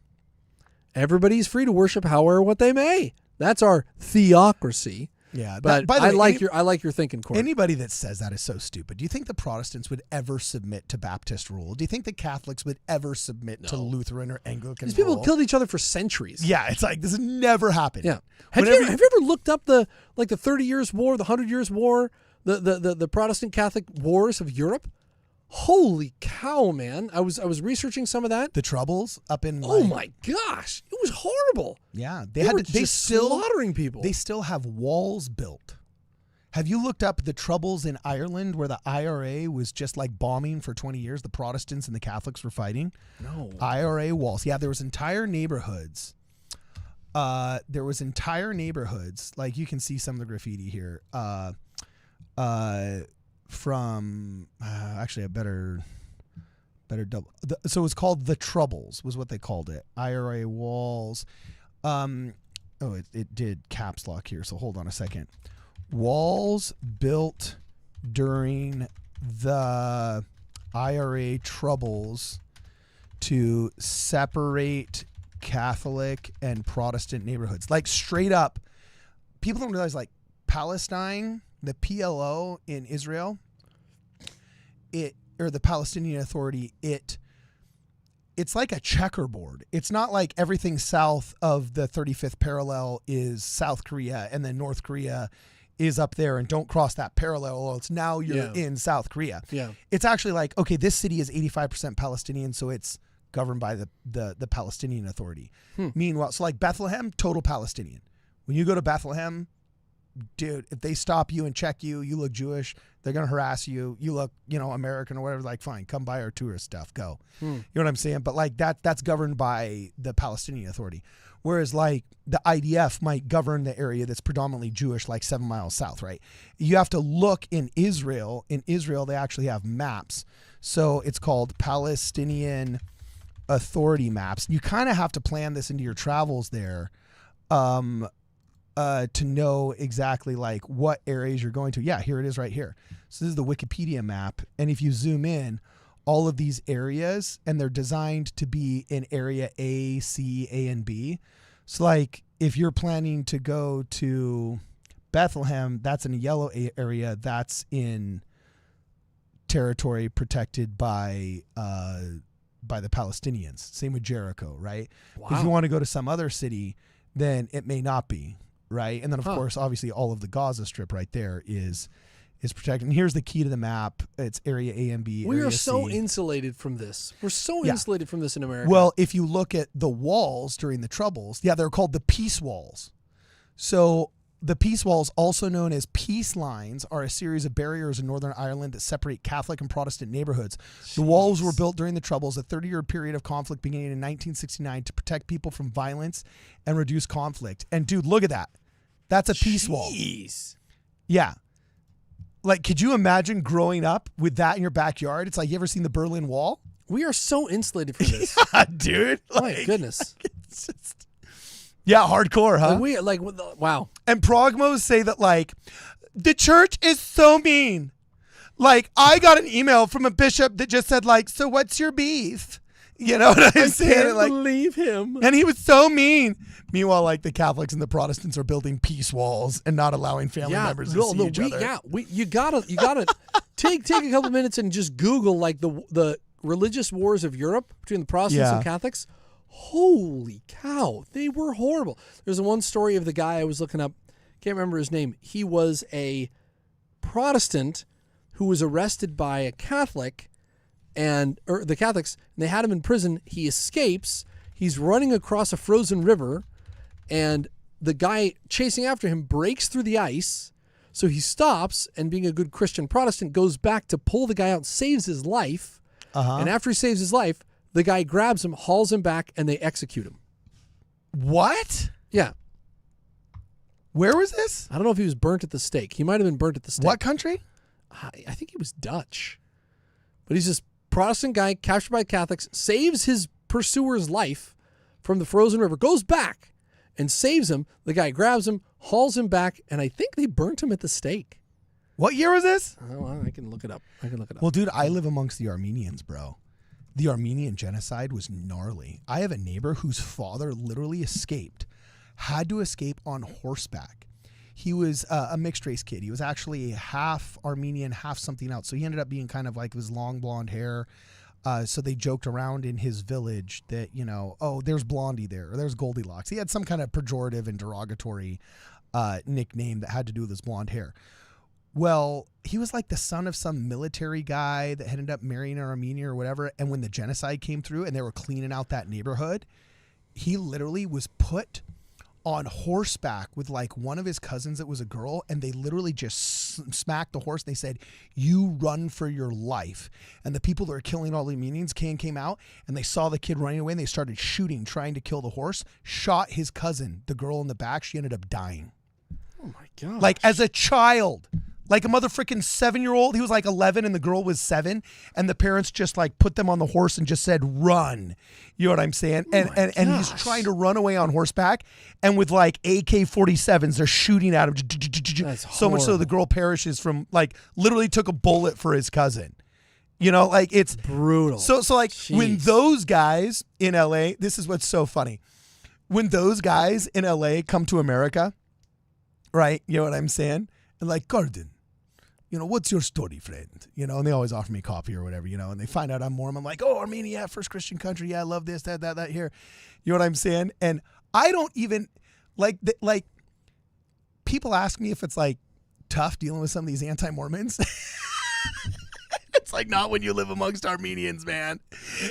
everybody's free to worship however what they may. That's our theocracy. Yeah, But by the I way, like your thinking, Corey. anybody that says that is so stupid. Do you think the Protestants would ever submit to Baptist rule? Do you think the Catholics would ever submit to Lutheran or Anglican These people rule? killed each other for centuries. Yeah, it's like this has never happened. Yeah. Have you ever looked up the 30 Years' War, the 100 Years' War, the Protestant Catholic wars of Europe? Holy cow, man! I was researching some of that. The Troubles up in Oh my gosh, it was horrible. yeah, They still slaughtering people. They still have walls built. Have you looked up the Troubles in Ireland where the IRA was just like bombing for 20 years? The Protestants and the Catholics were fighting. No. IRA walls. Yeah, there was entire neighborhoods. Like you can see some of the graffiti here. From actually I better double. So it was called the Troubles was what they called it. IRA walls. It did caps lock here. So hold on a second. Walls built during the IRA Troubles to separate Catholic and Protestant neighborhoods. Like straight up, people don't realize like Palestine, the PLO in Israel, or the Palestinian Authority, it's like a checkerboard. It's not like everything south of the 35th parallel is South Korea and then North Korea is up there and don't cross that parallel or else now you're in South Korea. Yeah. It's actually like, okay, this city is 85% Palestinian, so it's governed by the Palestinian Authority. Meanwhile, so like Bethlehem, total Palestinian. When you go to Bethlehem, dude, if they stop you and check you, you look Jewish, they're going to harass you. You look, American or whatever, like, fine, come buy our tourist stuff, go. You know what I'm saying? But like that's governed by the Palestinian Authority. Whereas like the IDF might govern the area that's predominantly Jewish, like 7 miles south, right? You have to look in Israel. In Israel, they actually have maps. So it's called Palestinian Authority maps. You kind of have to plan this into your travels there. To know exactly like what areas you're going to. Yeah, here it is right here. So this is the Wikipedia map. And if you zoom in, all of these areas, and they're designed to be in area A, C, A, and B. So like if you're planning to go to Bethlehem, that's in a yellow area. That's in territory protected by the Palestinians. Same with Jericho, right? Wow. If you want to go to some other city, then it may not be. Right. And then, of course, obviously, all of the Gaza Strip right there is protected. And here's the key to the map. It's area A and B. We area are so C. insulated from this. We're so insulated from this in America. Well, if you look at the walls during the Troubles, they're called the peace walls. So the peace walls, also known as peace lines, are a series of barriers in Northern Ireland that separate Catholic and Protestant neighborhoods. The walls were built during the Troubles, a 30-year period of conflict beginning in 1969 to protect people from violence and reduce conflict. And dude, look at that. That's a peace wall. Yeah. Like, could you imagine growing up with that in your backyard? It's like, you ever seen the Berlin Wall? We are so insulated from this. Yeah, dude. My goodness. It's just, hardcore, huh? Wow. And progmos say that, like, the church is so mean. Like, I got an email from a bishop that just said, like, so what's your beef? You know what I'm saying? I can't like, believe him. And he was so mean. Meanwhile, like, the Catholics and the Protestants are building peace walls and not allowing family members to see each other. Yeah, you gotta take a couple minutes and just Google like the religious wars of Europe between the Protestants and Catholics. Holy cow, they were horrible. There's one story of the guy I was looking up. Can't remember his name. He was a Protestant who was arrested by a Catholic. Or the Catholics, and they had him in prison. He escapes. He's running across a frozen river, and the guy chasing after him breaks through the ice. So he stops, and being a good Christian Protestant, goes back to pull the guy out, saves his life. And after he saves his life, the guy grabs him, hauls him back, and they execute him. What? Yeah. Where was this? I don't know if he was burnt at the stake. He might have been burnt at the stake. What country? I think he was Dutch. But he's this Protestant guy captured by Catholics, saves his pursuer's life from the frozen river, goes back and saves him. The guy grabs him, hauls him back, and I think they burnt him at the stake. What year was this? Oh, I can look it up. Well, dude, I live amongst the Armenians, bro. The Armenian genocide was gnarly. I have a neighbor whose father literally escaped, had to escape on horseback. he was a mixed race kid. He was actually half Armenian, half something else. So he ended up being kind of like his long blonde hair. So they joked around in his village that, you know, oh, there's Blondie there, or there's Goldilocks. He had some kind of pejorative and derogatory nickname that had to do with his blonde hair. Well, he was like the son of some military guy that ended up marrying an Armenian or whatever. And when the genocide came through and they were cleaning out that neighborhood, he literally was put on horseback with like one of his cousins that was a girl, and they literally just smacked the horse. And they said, "You run for your life." And the people that are killing all the Armenians came out, and they saw the kid running away, and they started shooting, trying to kill the horse, shot his cousin, the girl in the back. She ended up dying. Oh my God. Like as a child. Like a motherfucking 7-year-old. He was like 11 and the girl was 7. And the parents just like put them on the horse and just said, "Run." You know what I'm saying? And he's trying to run away on horseback. And with like AK-47s, they're shooting at him. That's so much so the girl perishes from like literally took a bullet for his cousin. You know, like it's brutal. So like when those guys in LA, this is what's so funny. When those guys in LA come to America, right? You know what I'm saying? And like, "Gordon, you know, what's your story, friend?" You know, and they always offer me coffee or whatever, you know, and they find out I'm Mormon. I'm like, "Oh, Armenia, first Christian country. Yeah, I love this, that here." You know what I'm saying? And I don't even like people ask me if it's like tough dealing with some of these anti-Mormons. It's like not when you live amongst Armenians, man.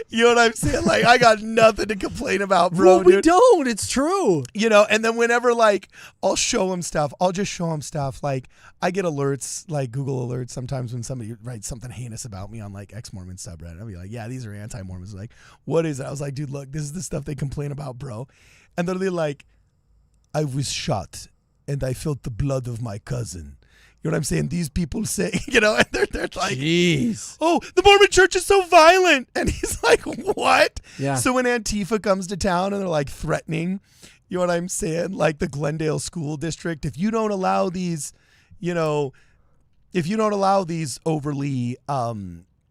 You know what I'm saying? Like, I got nothing to complain about, bro. Well, we dude. don't. It's true. You know, and then whenever, like, I'll show them stuff, I'll just show them stuff. Like, I get alerts, like Google alerts sometimes when somebody writes something heinous about me on, like, ex-Mormon subreddit. I'll be like, "Yeah, these are anti-Mormons." Like, "What is it?" I was like, "Dude, look, this is the stuff they complain about, bro." And they're like, "I was shot, and I felt the blood of my cousin." You know what I'm saying? These people say, you know, and they're like, "Jeez. Oh, the Mormon church is so violent." And he's like, "What?" Yeah. So when Antifa comes to town and they're like threatening, you know what I'm saying? Like the Glendale School District, if you don't allow these, you know, if you don't allow these overly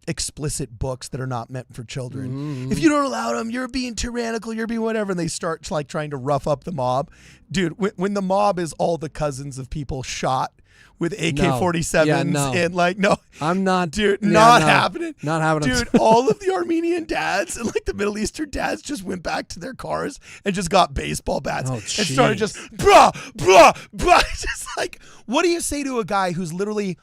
explicit books that are not meant for children, if you don't allow them, you're being tyrannical, you're being whatever. And they start like trying to rough up the mob. Dude, when the mob is all the cousins of people shot with AK-47s and like, no, I'm not, dude, not happening. Not happening. Dude, all of the Armenian dads and like the Middle Eastern dads just went back to their cars and just got baseball bats and started just bruh. Just like, what do you say to a guy who's literally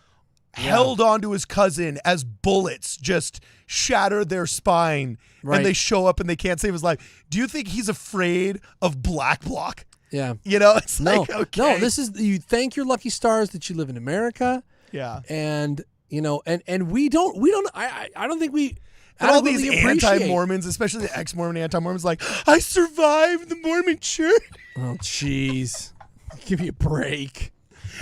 held onto his cousin as bullets just shatter their spine and they show up and they can't save his life? Do you think he's afraid of black bloc? Yeah. You know, it's like, okay. No, this is, you thank your lucky stars that you live in America. Yeah. And, you know, and we don't, I don't think we, and all these anti-Mormons, especially the ex-Mormon anti-Mormons, like, "I survived the Mormon church." Oh, jeez. Give me a break.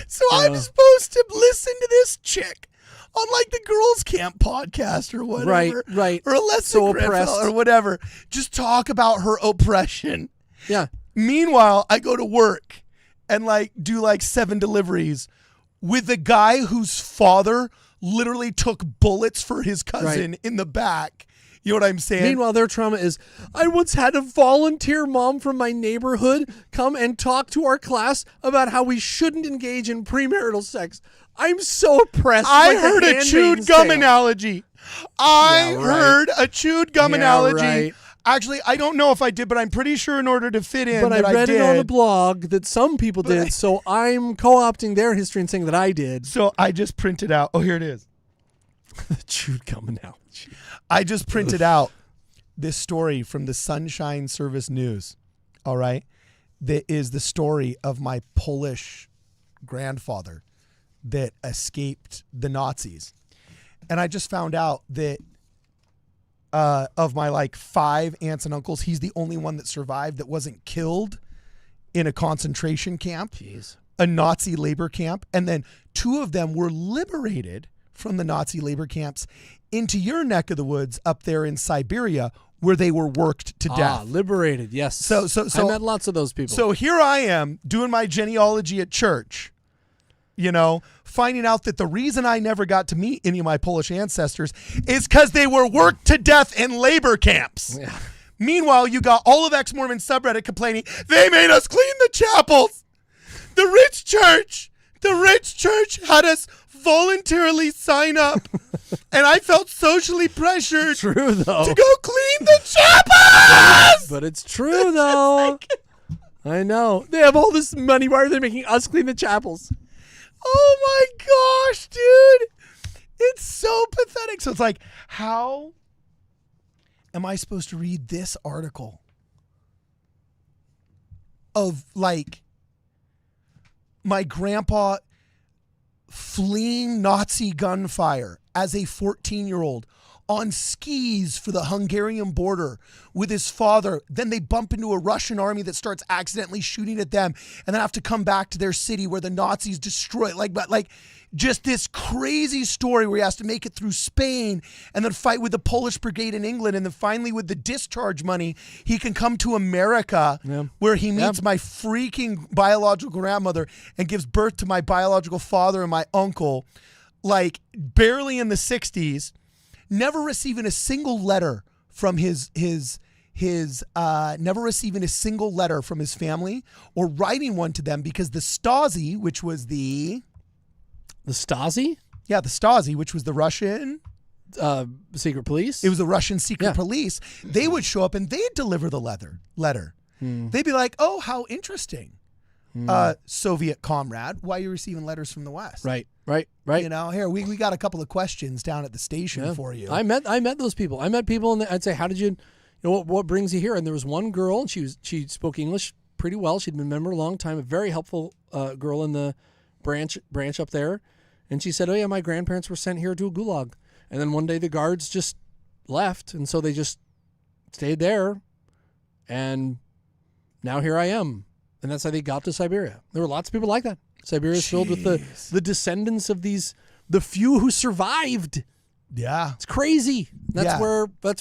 So I'm supposed to listen to this chick on like the Girls Camp podcast or whatever. Right. Or Alessa Grenfell or whatever. Just talk about her oppression. Yeah. Meanwhile, I go to work and like do like 7 deliveries with a guy whose father literally took bullets for his cousin in the back. You know what I'm saying? Meanwhile, their trauma is, "I once had a volunteer mom from my neighborhood come and talk to our class about how we shouldn't engage in premarital sex. I'm so oppressed." I heard a chewed gum analogy. I heard a chewed gum analogy. Right. Actually, I don't know if I did, but I'm pretty sure in order to fit in but that I read did. it on a blog that some people did, so I'm co-opting their history and saying that I did. So I just printed out. Oh, here it is. The chewed gum analogy. I just printed out this story from the Sunshine Service News. All right. That is the story of my Polish grandfather that escaped the Nazis. And I just found out that of my like 5 aunts and uncles, he's the only one that survived that wasn't killed in a concentration camp, a Nazi labor camp. And then 2 of them were liberated from the Nazi labor camps into your neck of the woods up there in Siberia, where they were worked to death. Liberated, yes. So I met lots of those people. So here I am doing my genealogy at church, you know, finding out that the reason I never got to meet any of my Polish ancestors is because they were worked to death in labor camps. Yeah. Meanwhile, you got all of ex-Mormon subreddit complaining, "They made us clean the chapels. The rich church had us voluntarily sign up, and I felt socially pressured True though. to go clean the chapels. But it's true though. I know. They have all this money. Why are they making us clean the chapels? Oh my gosh, dude. It's so pathetic. So it's like, how am I supposed to read this article of like my grandpa fleeing Nazi gunfire as a 14-year-old on skis for the Hungarian border with his father. Then they bump into a Russian army that starts accidentally shooting at them and then have to come back to their city where the Nazis destroy, like just this crazy story where he has to make it through Spain and then fight with the Polish brigade in England. And then finally with the discharge money, he can come to America where he meets my freaking biological grandmother and gives birth to my biological father and my uncle, like barely in the 60s. Never receiving a single letter from never receiving a single letter from his family or writing one to them because the Stasi, which was the Stasi? Yeah, the Stasi, which was the Russian secret police? It was the Russian secret police. They would show up and they'd deliver the letter. They'd be like, "Oh, how interesting. Soviet comrade, why are you receiving letters from the West?" Right. You know, here we got a couple of questions down at the station for you. I met those people. I met people, and I'd say, "How did you know what brings you here?" And there was one girl, and she spoke English pretty well. She'd been a member a long time, a very helpful girl in the branch up there. And she said, "Oh yeah, my grandparents were sent here to a gulag, and then one day the guards just left, and so they just stayed there, and now here I am." And that's how they got to Siberia. There were lots of people like that. Siberia is filled with the descendants of the few who survived. Yeah. It's crazy. That's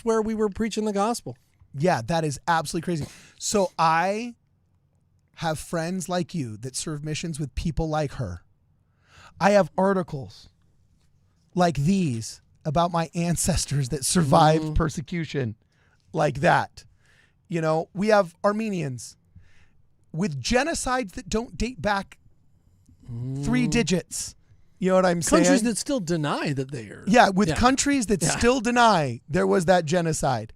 where we were preaching the gospel. Yeah, that is absolutely crazy. So I have friends like you that serve missions with people like her. I have articles like these about my ancestors that survived persecution like that. You know, we have Armenians with genocides that don't date back 3 digits. You know what I'm saying? Countries that still deny that they are. Yeah, with countries that still deny there was that genocide.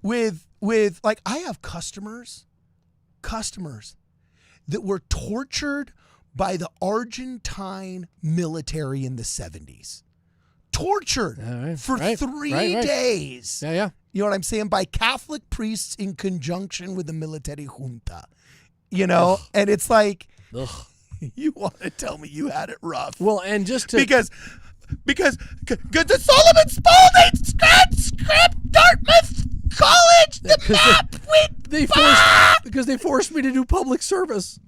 With like, I have customers that were tortured by the Argentine military in the 70s. Tortured for 3 days. Yeah. You know what I'm saying? By Catholic priests in conjunction with the military junta. You know? And it's like, you want to tell me you had it rough. Well, and just to... Because the Solomon Spaulding script, Dartmouth College, the map because they forced me to do public service.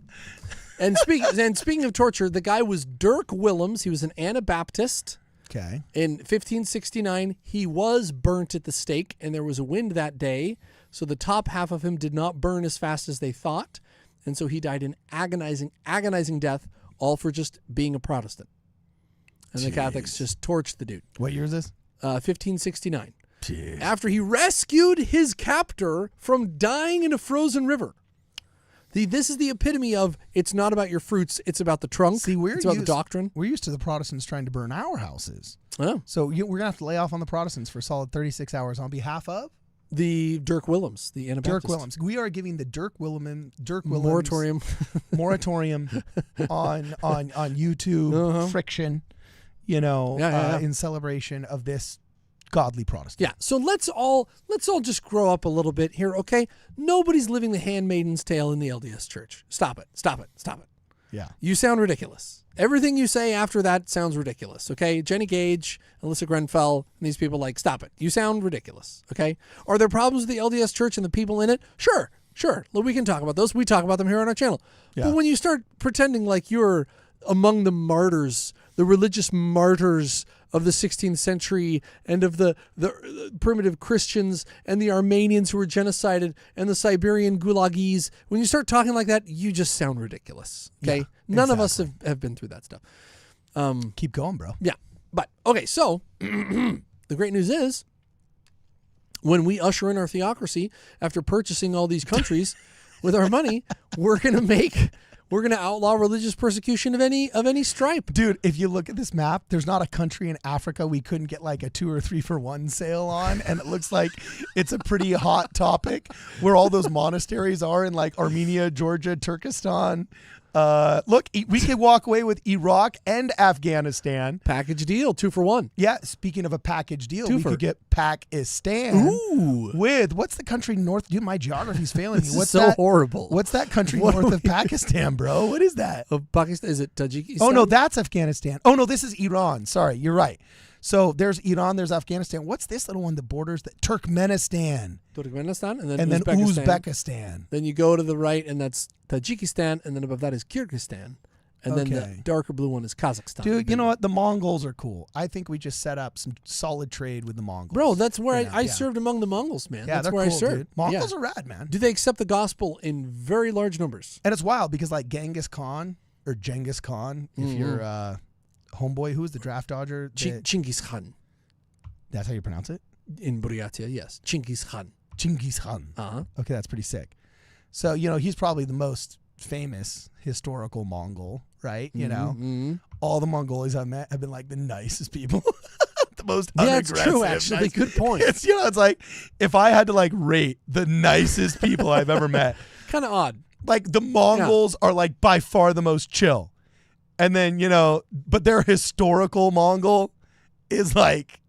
And speaking of torture, the guy was Dirk Willems. He was an Anabaptist. Okay. In 1569, he was burnt at the stake, and there was a wind that day, so the top half of him did not burn as fast as they thought, and so he died an agonizing death, all for just being a Protestant. And the Catholics just torched the dude. What year is this? 1569. Jeez. After he rescued his captor from dying in a frozen river. This is the epitome of, it's not about your fruits, it's about the trunk. See, it's about the doctrine. We're used to the Protestants trying to burn our houses. Oh. So we're going to have to lay off on the Protestants for a solid 36 hours on behalf of? The Dirk Willems, the Anabaptist. Dirk Willems. We are giving the Dirk Willems moratorium on YouTube friction, you know, in celebration of this godly Protestant. Yeah. So let's all just grow up a little bit here, okay? Nobody's living the handmaiden's tale in the LDS Church. Stop it. Yeah. You sound ridiculous. Everything you say after that sounds ridiculous, okay? Jenny Gage, Alyssa Grenfell, and these people, like, stop it. You sound ridiculous, okay? Are there problems with the LDS Church and the people in it? Sure. We can talk about those. We talk about them here on our channel. Yeah. But when you start pretending like you're among the martyrs, the religious martyrs of the 16th century and of the primitive Christians and the Armenians who were genocided and the Siberian gulagis, when you start talking like that, you just sound ridiculous. Okay? Yeah, None of us have been through that stuff. Keep going, bro. Yeah. But, okay, so the great news is when we usher in our theocracy after purchasing all these countries with our money, we're going to make We're going to outlaw religious persecution of any stripe. Dude, if you look at this map, there's not a country in Africa we couldn't get like a 2 or 3 for 1 sale on, and it looks like it's a pretty hot topic where all those monasteries are in like Armenia, Georgia, Turkestan. Look, we could walk away with Iraq and Afghanistan. Package deal, 2 for 1. Yeah, speaking of a package deal, we Twofer. could get Pakistan. Ooh. With, what's the country north? Dude, my geography's failing me. This What's is so that? horrible. What's that country What north are of Pakistan, bro? What is that? Of Pakistan? Is it Tajikistan? Oh, no, that's Afghanistan. Oh, no, this is Iran. Sorry, you're right. So there's Iran, there's Afghanistan. What's this little one that borders the Turkmenistan? Turkmenistan, and then Uzbekistan. Uzbekistan. Then you go to the right, and that's Tajikistan, and then above that is Kyrgyzstan. And then the Okay. darker blue one is Kazakhstan. Dude, you know what? The Mongols are cool. I think we just set up some solid trade with the Mongols. Bro, that's where Yeah, I yeah. served among the Mongols, man. Yeah, That's they're where cool, I served. dude. Mongols Yeah. are rad, man. Do they accept the gospel in very large numbers? And it's wild because like Genghis Khan or Genghis Khan, if you're homeboy, who was the draft dodger? Chinggis Khan. That's how you pronounce it? In Buryatia, yes. Chinggis Khan. Genghis Khan. Uh-huh. Okay, that's pretty sick. So, he's probably the most famous historical Mongol, right? All the Mongols I've met have been like the nicest people. The most Yeah, it's unaggressive. true, actually. nice- Good point. It's, it's like if I had to like rate the nicest people I've ever met, Kind of odd. like the Mongols are like by far the most chill. And then, but their historical Mongol is like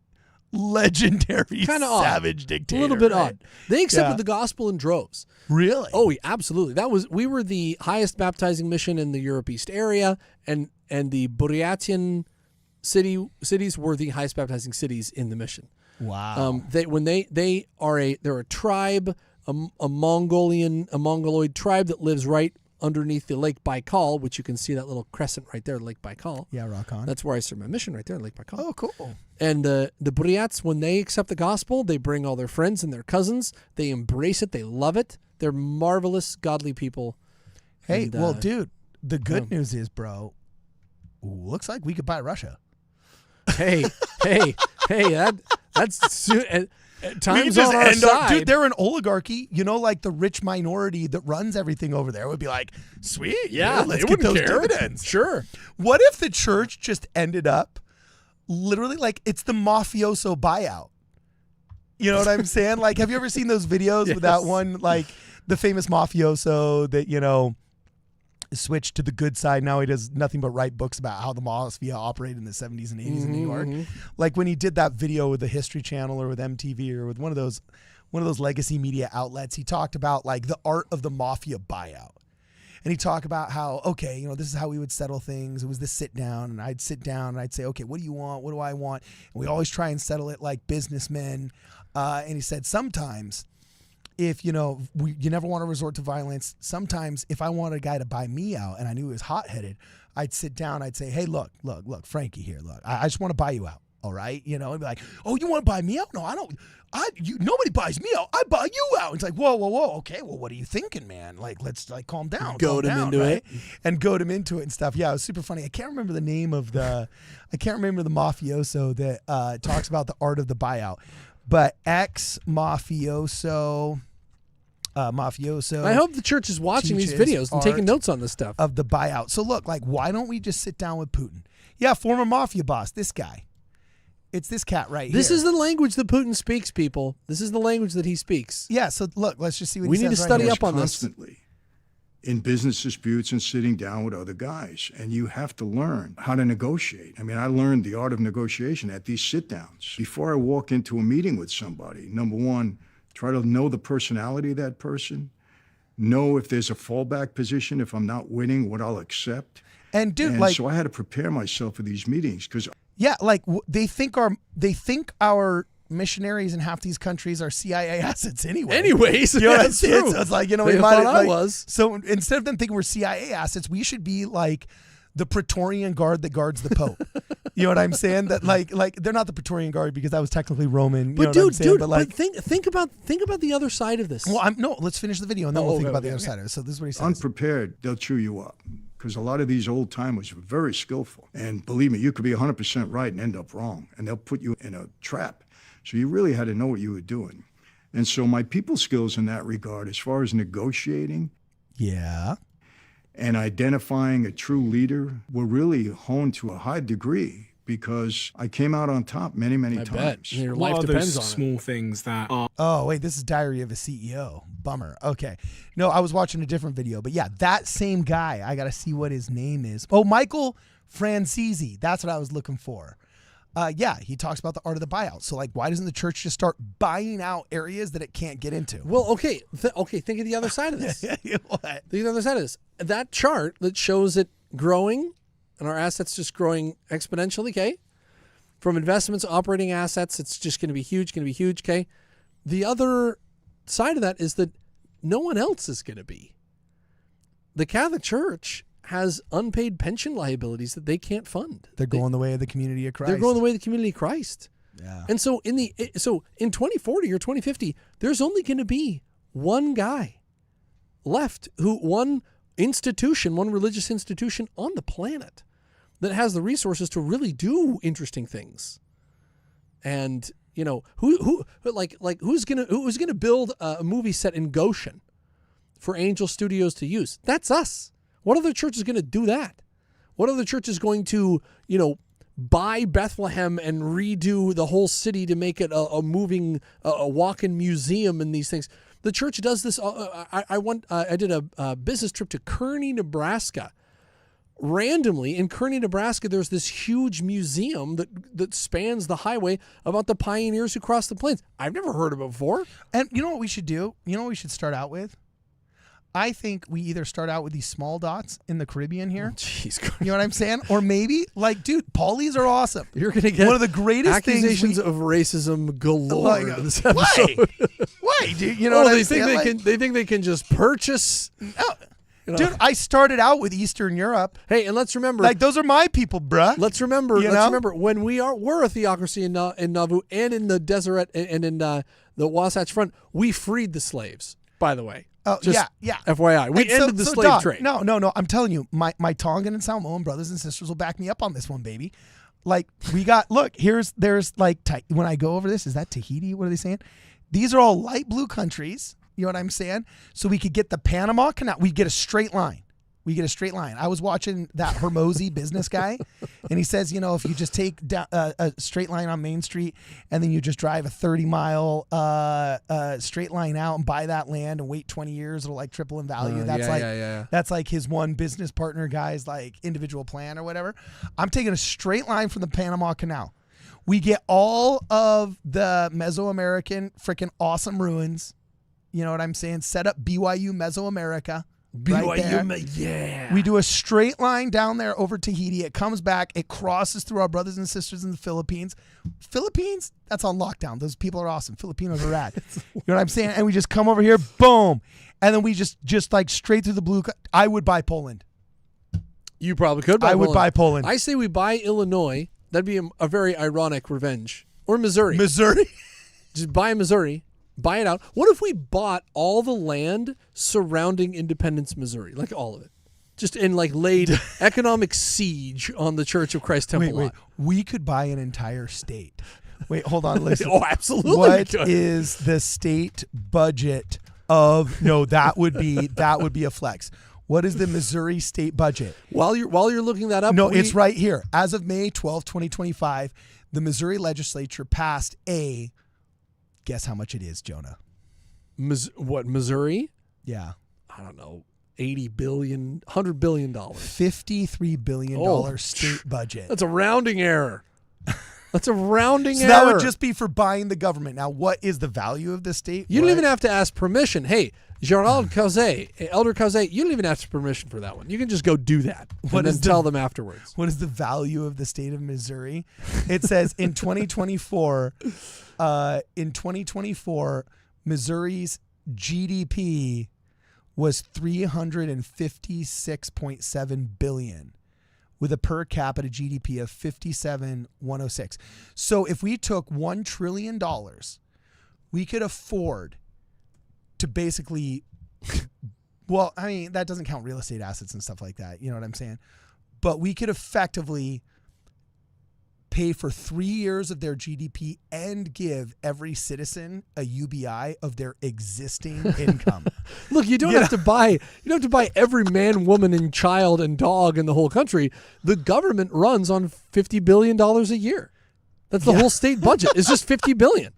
legendary Kinda odd. savage dictator. A little bit right? odd. They accepted Yeah. the gospel in droves. Really? Oh, yeah, absolutely. We were the highest baptizing mission in the Europe East area, and the Buryatian cities were the highest baptizing cities in the mission. Wow. They're a tribe, a Mongoloid tribe that lives right underneath the Lake Baikal, which you can see that little crescent right there, Lake Baikal. Yeah, rock on. That's where I served my mission, right there, Lake Baikal. Oh, cool. And the Buryats, when they accept the gospel, they bring all their friends and their cousins. They embrace it. They love it. They're marvelous, godly people. Hey, And, well, dude, the good news is, bro, looks like we could buy Russia. Hey, that's time's just on our end up, side. dude, they're an oligarchy, like the rich minority that runs everything over there would be like, sweet, yeah, let's they get wouldn't those care. dividends. Sure. What if the church just ended up literally like it's the mafioso buyout? You know what I'm saying? Like, have you ever seen those videos with that Yes. one, like the famous mafioso that, switched to the good side? Now he does nothing but write books about how the mafia operated in the 70s and 80s in New York. Like when he did that video with the History Channel or with MTV or with one of those legacy media outlets, he talked about like the art of the mafia buyout. And he talked about how, okay, this is how we would settle things. It was this sit down, and I'd sit down and I'd say, okay, what do you want? What do I want? And we always try and settle it like businessmen. And he said sometimes if, you never want to resort to violence, sometimes if I want a guy to buy me out and I knew he was hot-headed, I'd sit down, I'd say, hey, look, Frankie here, look, I just want to buy you out, all right? And be like, oh, you want to buy me out? No, I don't. Nobody buys me out. I buy you out. It's like, whoa. Okay, well, what are you thinking, man? Like, let's like calm down. Goad him into it. And goad him into it and stuff. Yeah, it was super funny. I can't remember the name of the mafioso that talks about the art of the buyout. But ex-mafioso... mafioso. I hope the church is watching these teaches videos and taking art notes on this stuff. of the buyout. So look, like, why don't we just sit down with Putin? Yeah, former mafia boss, this guy. It's this cat right This here. is the language that Putin speaks, people. This is the language that he speaks. Yeah, so look, let's just see what We he need says to right study here. up on this. Constantly in business disputes and sitting down with other guys. And you have to learn how to negotiate. I mean, I learned the art of negotiation at these sit downs. Before I walk into a meeting with somebody, number one, try to know the personality of that person. Know if there's a fallback position, if I'm not winning, what I'll accept. And dude, And like, so I had to prepare myself for these meetings because yeah, like they think our missionaries in half these countries are CIA assets anyway. Anyways, You know what I'm that's saying? true. So it's like, They we might thought I like, was. So instead of them thinking we're CIA assets, we should be like the Praetorian Guard that guards the Pope. You know what I'm saying? That like they're not the Praetorian Guard because that was technically Roman. You know But what I'm saying? dude, like, think about the other side of this. well, let's finish the video and then Oh, we'll think okay, about the okay, other okay. side of it. So this is what he says. unprepared, they'll chew you up. Because a lot of these old timers were very skillful. And believe me, you could be 100% right and end up wrong. And they'll put you in a trap. So you really had to know what you were doing. And so my people skills in that regard, as far as negotiating Yeah. and identifying a true leader were really honed to a high degree because I came out on top many times. Bet. Your What life are depends those on it. small things that are Oh, wait, this is Diary of a CEO. Bummer. Okay. No, I was watching a different video, but yeah, that same guy, I got to see what his name is. Oh, Michael Francisi. That's what I was looking for. Yeah, he talks about the art of the buyout. So, like, why doesn't the church just start buying out areas that it can't get into? Well, okay. Think of the other side of this. What? Think of the other side of this. That chart that shows it growing and our assets just growing exponentially, okay? From investments, operating assets, it's just going to be huge, okay? The other side of that is that no one else is going to be. The Catholic Church has unpaid pension liabilities that they can't fund. They're going the way of the community of Christ. They're going the way of the community of Christ. Yeah. And so in 2040 or 2050, there's only going to be one guy left one religious institution on the planet that has the resources to really do interesting things. And who's gonna build a movie set in Goshen for Angel Studios to use? That's us. What other church is going to do that? What other church is going to, buy Bethlehem and redo the whole city to make it a moving, walk-in museum and these things? The church does this. I did a business trip to Kearney, Nebraska. Randomly, in Kearney, Nebraska, there's this huge museum that spans the highway about the pioneers who crossed the plains. I've never heard of it before. And you know what we should do? You know what we should start out with? I think we either start out with these small dots in the Caribbean here. Jeez, You know what I'm saying? Or maybe, dude, Paulies are awesome. you're going to get one of the greatest accusations of racism galore in this episode. Why, dude? You know what I'm saying? They think they can just purchase. Dude, I started out with Eastern Europe. Hey, and let's remember, Those are my people, bruh. Let's remember when we're a theocracy in Nauvoo and in the Deseret and in the Wasatch Front, we freed the slaves. By the way, yeah. FYI, we ended the slave Doc, trade. No. I'm telling you, my Tongan and Samoan brothers and sisters will back me up on this one, baby. We got there's when I go over this, is that Tahiti? What are they saying? These are all light blue countries. You know what I'm saying? So we could get the Panama Canal. We get a straight line. I was watching that Hermosi business guy, and he says, if you just take down a straight line on Main Street, and then you just drive a 30-mile straight line out and buy that land and wait 20 years, it'll triple in value. That's his one business partner guy's individual plan or whatever. I'm taking a straight line from the Panama Canal. We get all of the Mesoamerican freaking awesome ruins. You know what I'm saying? Set up BYU Mesoamerica. Yeah. We do a straight line down there over Tahiti. It comes back. It crosses through our brothers and sisters in the Philippines. Philippines? That's on lockdown. Those people are awesome. Filipinos are rad. You know what I'm saying? And we just come over here, boom. And then we just straight through the blue. I would buy Poland. You probably could buy I Poland. would buy Poland. I say we buy Illinois. That'd be a very ironic revenge. Or Missouri. Just buy Missouri. Buy it out. What if we bought all the land surrounding Independence, Missouri? All of it. Just laid economic siege on the Church of Christ Temple lot. We could buy an entire state. Wait, hold on. Listen. Oh, absolutely. What is the state budget of? No, that would be a flex. What is the Missouri state budget? While you're looking that up, it's right here. As of May 12, 2025, the Missouri legislature passed a. Guess how much it is, Jonah? Missouri? Yeah. I don't know. $80 billion, $100 billion. $53 billion state budget. That's a rounding error. That's a rounding error. So that would just be for buying the government. Now, what is the value of the state? You don't even have to ask permission. Hey, Gerald Causé, Elder Causé, you don't even ask permission for that one. You can just go do that and then tell them afterwards. What is the value of the state of Missouri? It says in 2024, Missouri's GDP was $356.7 billion, with a per capita GDP of $57,106. So if we took $1 trillion, we could afford to basically, well, I mean, that doesn't count real estate assets and stuff like that. You know what I'm saying? But we could effectively pay for 3 years of their GDP and give every citizen a UBI of their existing income. Look, you don't have to buy every man, woman, and child and dog in the whole country. The government runs on $50 billion a year. That's the whole state budget. It's just $50 billion.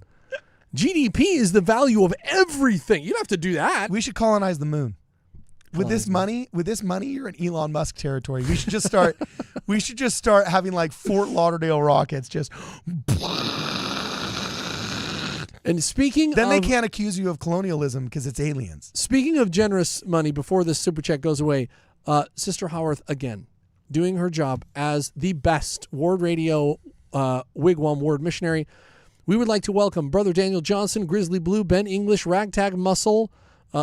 GDP is the value of everything. You don't have to do that. We should colonize the moon. With this money, you're in Elon Musk territory. We should just start. Having like Fort Lauderdale rockets. Just. And speaking, then they can't accuse you of colonialism because it's aliens. Speaking of generous money, before this super chat goes away, Sister Howarth again doing her job as the best Ward Radio Wigwam Ward missionary. We would like to welcome Brother Daniel Johnson, Grizzly Blue, Ben English, Ragtag Muscle,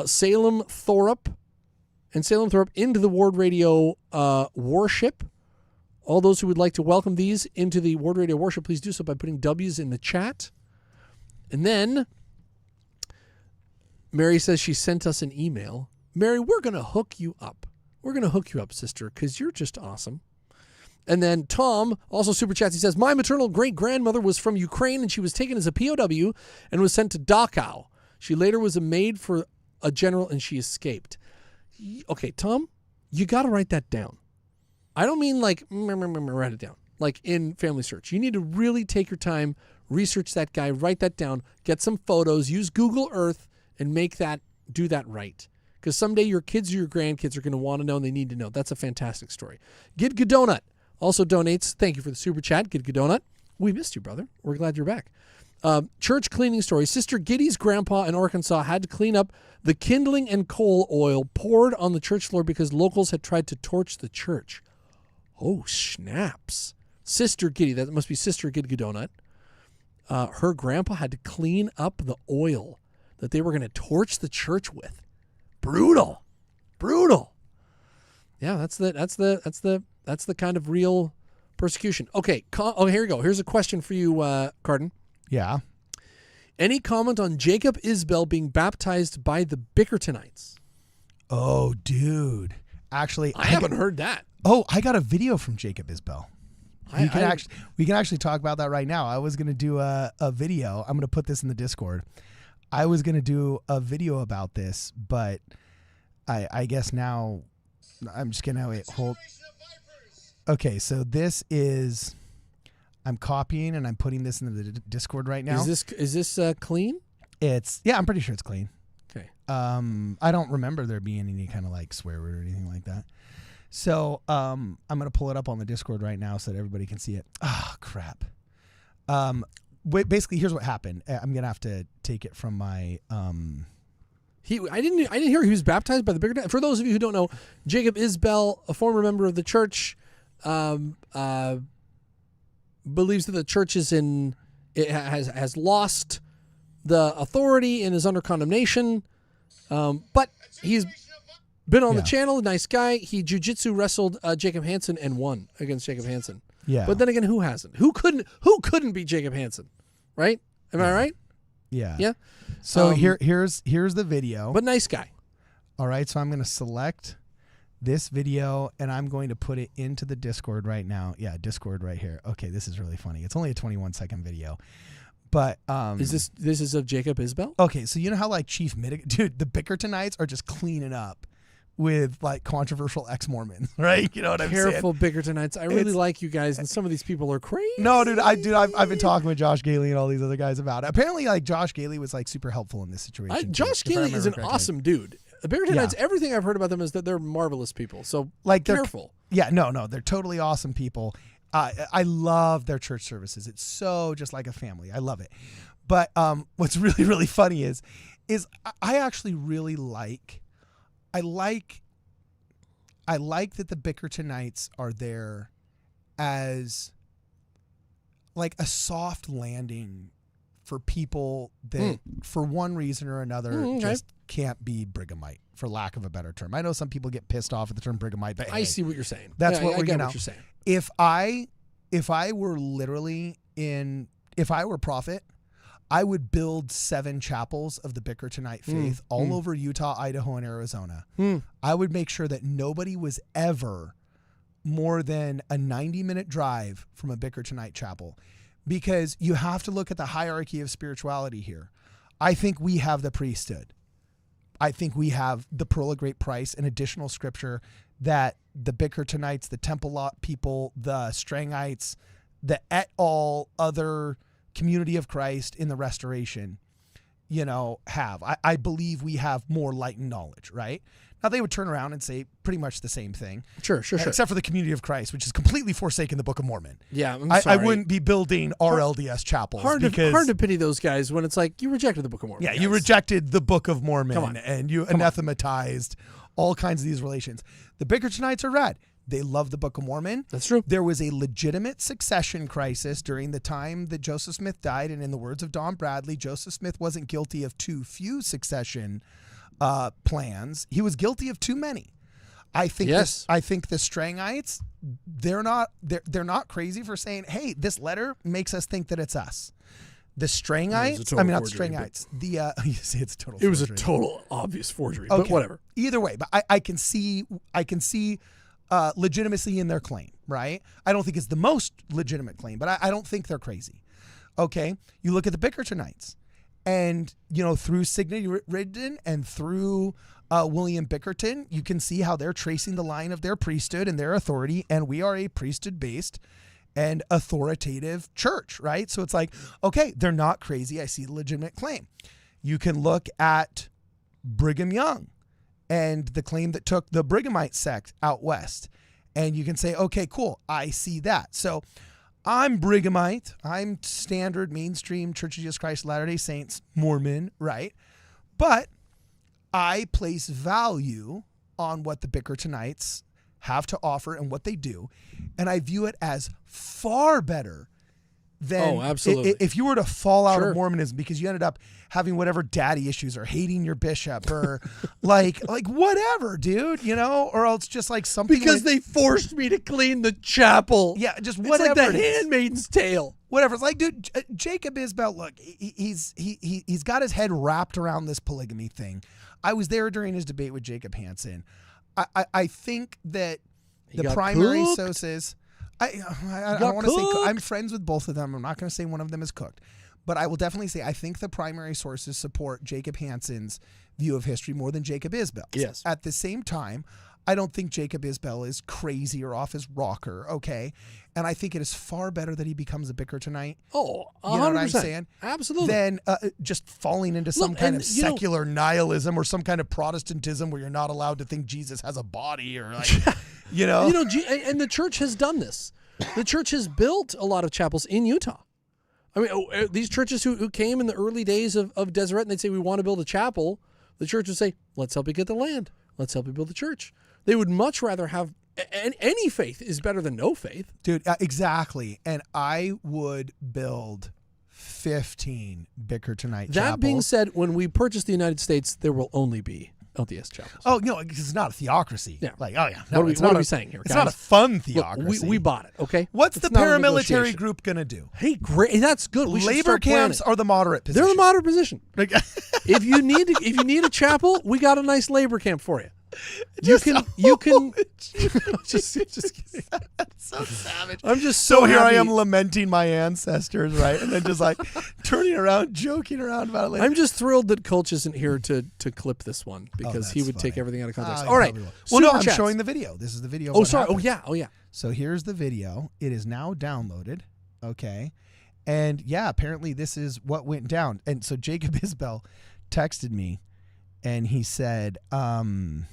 Salem Thorup, and Salem Thorup into the Ward Radio worship. All those who would like to welcome these into the Ward Radio worship, please do so by putting W's in the chat. And then Mary says she sent us an email. Mary, we're going to hook you up. We're going to hook you up, sister, because you're just awesome. And then Tom, also super chats, he says, my maternal great-grandmother was from Ukraine, and she was taken as a POW and was sent to Dachau. She later was a maid for a general, and she escaped. Okay, Tom, you got to write that down. I don't mean like, write it down, like in Family Search. You need to really take your time, research that guy, write that down, get some photos, use Google Earth, and do that right. Because someday your kids or your grandkids are going to want to know, and they need to know. That's a fantastic story. Gid Godonut also donates. Thank you for the super chat, Gid Godonut. We missed you, brother. We're glad you're back. Church cleaning story. Sister Giddy's grandpa in Arkansas had to clean up the kindling and coal oil poured on the church floor because locals had tried to torch the church. Oh, snaps. Sister Giddy, that must be Sister Gid Godonut. Her grandpa had to clean up the oil that they were going to torch the church with. Brutal. Yeah, that's the kind of real persecution. Okay, here we go. Here's a question for you, Cardin. Yeah. Any comment on Jacob Isbel being baptized by the Bickertonites? Oh, dude. Actually, I haven't heard that. Oh, I got a video from Jacob Isbel. We can actually talk about that right now. I was going to do a video. I'm going to put this in the Discord. I was going to do a video about this, but I guess now I'm just going to hold. Okay, so this is, I'm copying and I'm putting this into the Discord right now. Is this clean? I'm pretty sure it's clean. Okay. I don't remember there being any kind of like swear word or anything like that. So I'm going to pull it up on the Discord right now so that everybody can see it. Oh, crap. Basically, here's what happened. I'm going to have to take it from my... I didn't hear he was baptized by the Bickertonites. For those of you who don't know, Jacob Isbel, a former member of the church, believes that the church has lost the authority and is under condemnation. But he's been on the channel, a nice guy. He jiu-jitsu wrestled Jacob Hansen and won against Jacob Hansen. Yeah. But then again, who hasn't? Who couldn't beat Jacob Hansen? Right? Am I right? Yeah. Yeah. So here's the video. But nice guy. All right, so I'm going to select this video and I'm going to put it into the Discord right now. Yeah, Discord right here. Okay, this is really funny. It's only a 21-second video. But this is of Jacob Isbel? Okay, so you know how like Chief dude, the Bickertonites are just cleaning up with like controversial ex-Mormons, right? You know what I'm saying? Careful, Bickertonites. I really like you guys, and some of these people are crazy. No, dude, I've been talking with Josh Gailey and all these other guys about it. Apparently, like Josh Gailey was like super helpful in this situation. Josh Gailey is an awesome dude. The Bickertonites, everything I've heard about them is that they're marvelous people. So like, careful. No, they're totally awesome people. I love their church services. It's so just like a family. I love it. But what's really, really funny is I actually really like that the Bickertonites are there as like a soft landing for people that for one reason or another just can't be Brighamite, for lack of a better term. I know some people get pissed off at the term Brighamite, but I see what you're saying. That's I get what you're saying. If I were if I were prophet, I would build 7 chapels of the Bickertonite faith all over Utah, Idaho, and Arizona. I would make sure that nobody was ever more than a 90-minute drive from a Bickertonite chapel, because you have to look at the hierarchy of spirituality here. I think we have the priesthood. I think we have the pearl of great price and additional scripture that the Bickertonites, the Temple Lot people, the Strangites, the et al. Other community of Christ in the Restoration, have. I believe we have more light and knowledge, right? Now, they would turn around and say pretty much the same thing. Sure. Except for the community of Christ, which is completely forsaken the Book of Mormon. Yeah, I'm I sorry. wouldn't be building RLDS chapels. Hard to pity those guys when it's like, you rejected the Book of Mormon. Yeah, guys. you rejected the Book of Mormon. Come on. And you anathematized all kinds of these relations. The Bickertonites are rad. They love the Book of Mormon. That's true. There was a legitimate succession crisis during the time that Joseph Smith died. And in the words of Don Bradley, Joseph Smith wasn't guilty of too few succession plans. He was guilty of too many. I think I think the Strangites, they're not crazy for saying, hey, this letter makes us think that it's us. The Strangites, not the Strangites. You say it's a total forgery. It was a total obvious forgery, but whatever. Either way, but I can see legitimacy in their claim, right? I don't think it's the most legitimate claim, but I don't think they're crazy. Okay, you look at the Bickertonites, and through Signy Rigdon and through William Bickerton, you can see how they're tracing the line of their priesthood and their authority, and we are a priesthood-based and authoritative church, right? So it's like, okay, they're not crazy. I see the legitimate claim. You can look at Brigham Young and the claim that took the Brighamite sect out west, and you can say, okay, cool, I see that. So I'm Brighamite. I'm standard mainstream Church of Jesus Christ Latter-day Saints Mormon, right? But I place value on what the Bickertonites have to offer and what they do, and I view it as far better than absolutely. If you were to fall out of Mormonism because you ended up having whatever daddy issues or hating your bishop or like whatever, dude, or else just like something because they forced me to clean the chapel. Yeah, just it's whatever. Like the Handmaid's Tale. Whatever. It's like, dude, Jacob Isbel, look, he's got his head wrapped around this polygamy thing. I was there during his debate with Jacob Hansen. I think that the primary sources, I don't want to say, I'm friends with both of them. I'm not going to say one of them is cooked, but I will definitely say I think the primary sources support Jacob Hansen's view of history more than Jacob Isbel's. Yes. At the same time, I don't think Jacob Isbel is crazy or off his rocker, okay? And I think it is far better that he becomes a Bickertonite. Oh, 100%. You know what I'm saying? Absolutely. Than just falling into some kind of secular nihilism or some kind of Protestantism where you're not allowed to think Jesus has a body or like, and the church has done this. The church has built a lot of chapels in Utah. I mean, these churches who came in the early days of Deseret and they'd say, we want to build a chapel. The church would say, let's help you get the land. Let's help you build the church. They would much rather have any faith is better than no faith. Dude, exactly. And I would build 15 Bickertonite chapels. That being said, when we purchase the United States, there will only be LDS chapels. Oh, it's not a theocracy. Yeah. Like, oh, yeah. No, what are we saying here, It's guys? not a fun Look, theocracy. we bought it, okay? What's It's the not a paramilitary negotiation. group going to do? Hey, great. That's good. We should Labor start camps planning. are the moderate position. They're the moderate position. If you need a chapel, we got a nice labor camp for you. You can just kidding. That's so savage. I'm just so here happy. I am lamenting my ancestors, right? And then just like turning around, joking around about it. Like, I'm just thrilled that Coach isn't here to clip this one because he that's would take funny. everything out of context. He All right. probably will. Well, no, Super I'm chats. showing the video. This is the video. of Oh, what sorry. happened. Oh, yeah. So here's the video. It is now downloaded. Okay. And yeah, apparently this is what went down. And so Jacob Isbel texted me and he said, that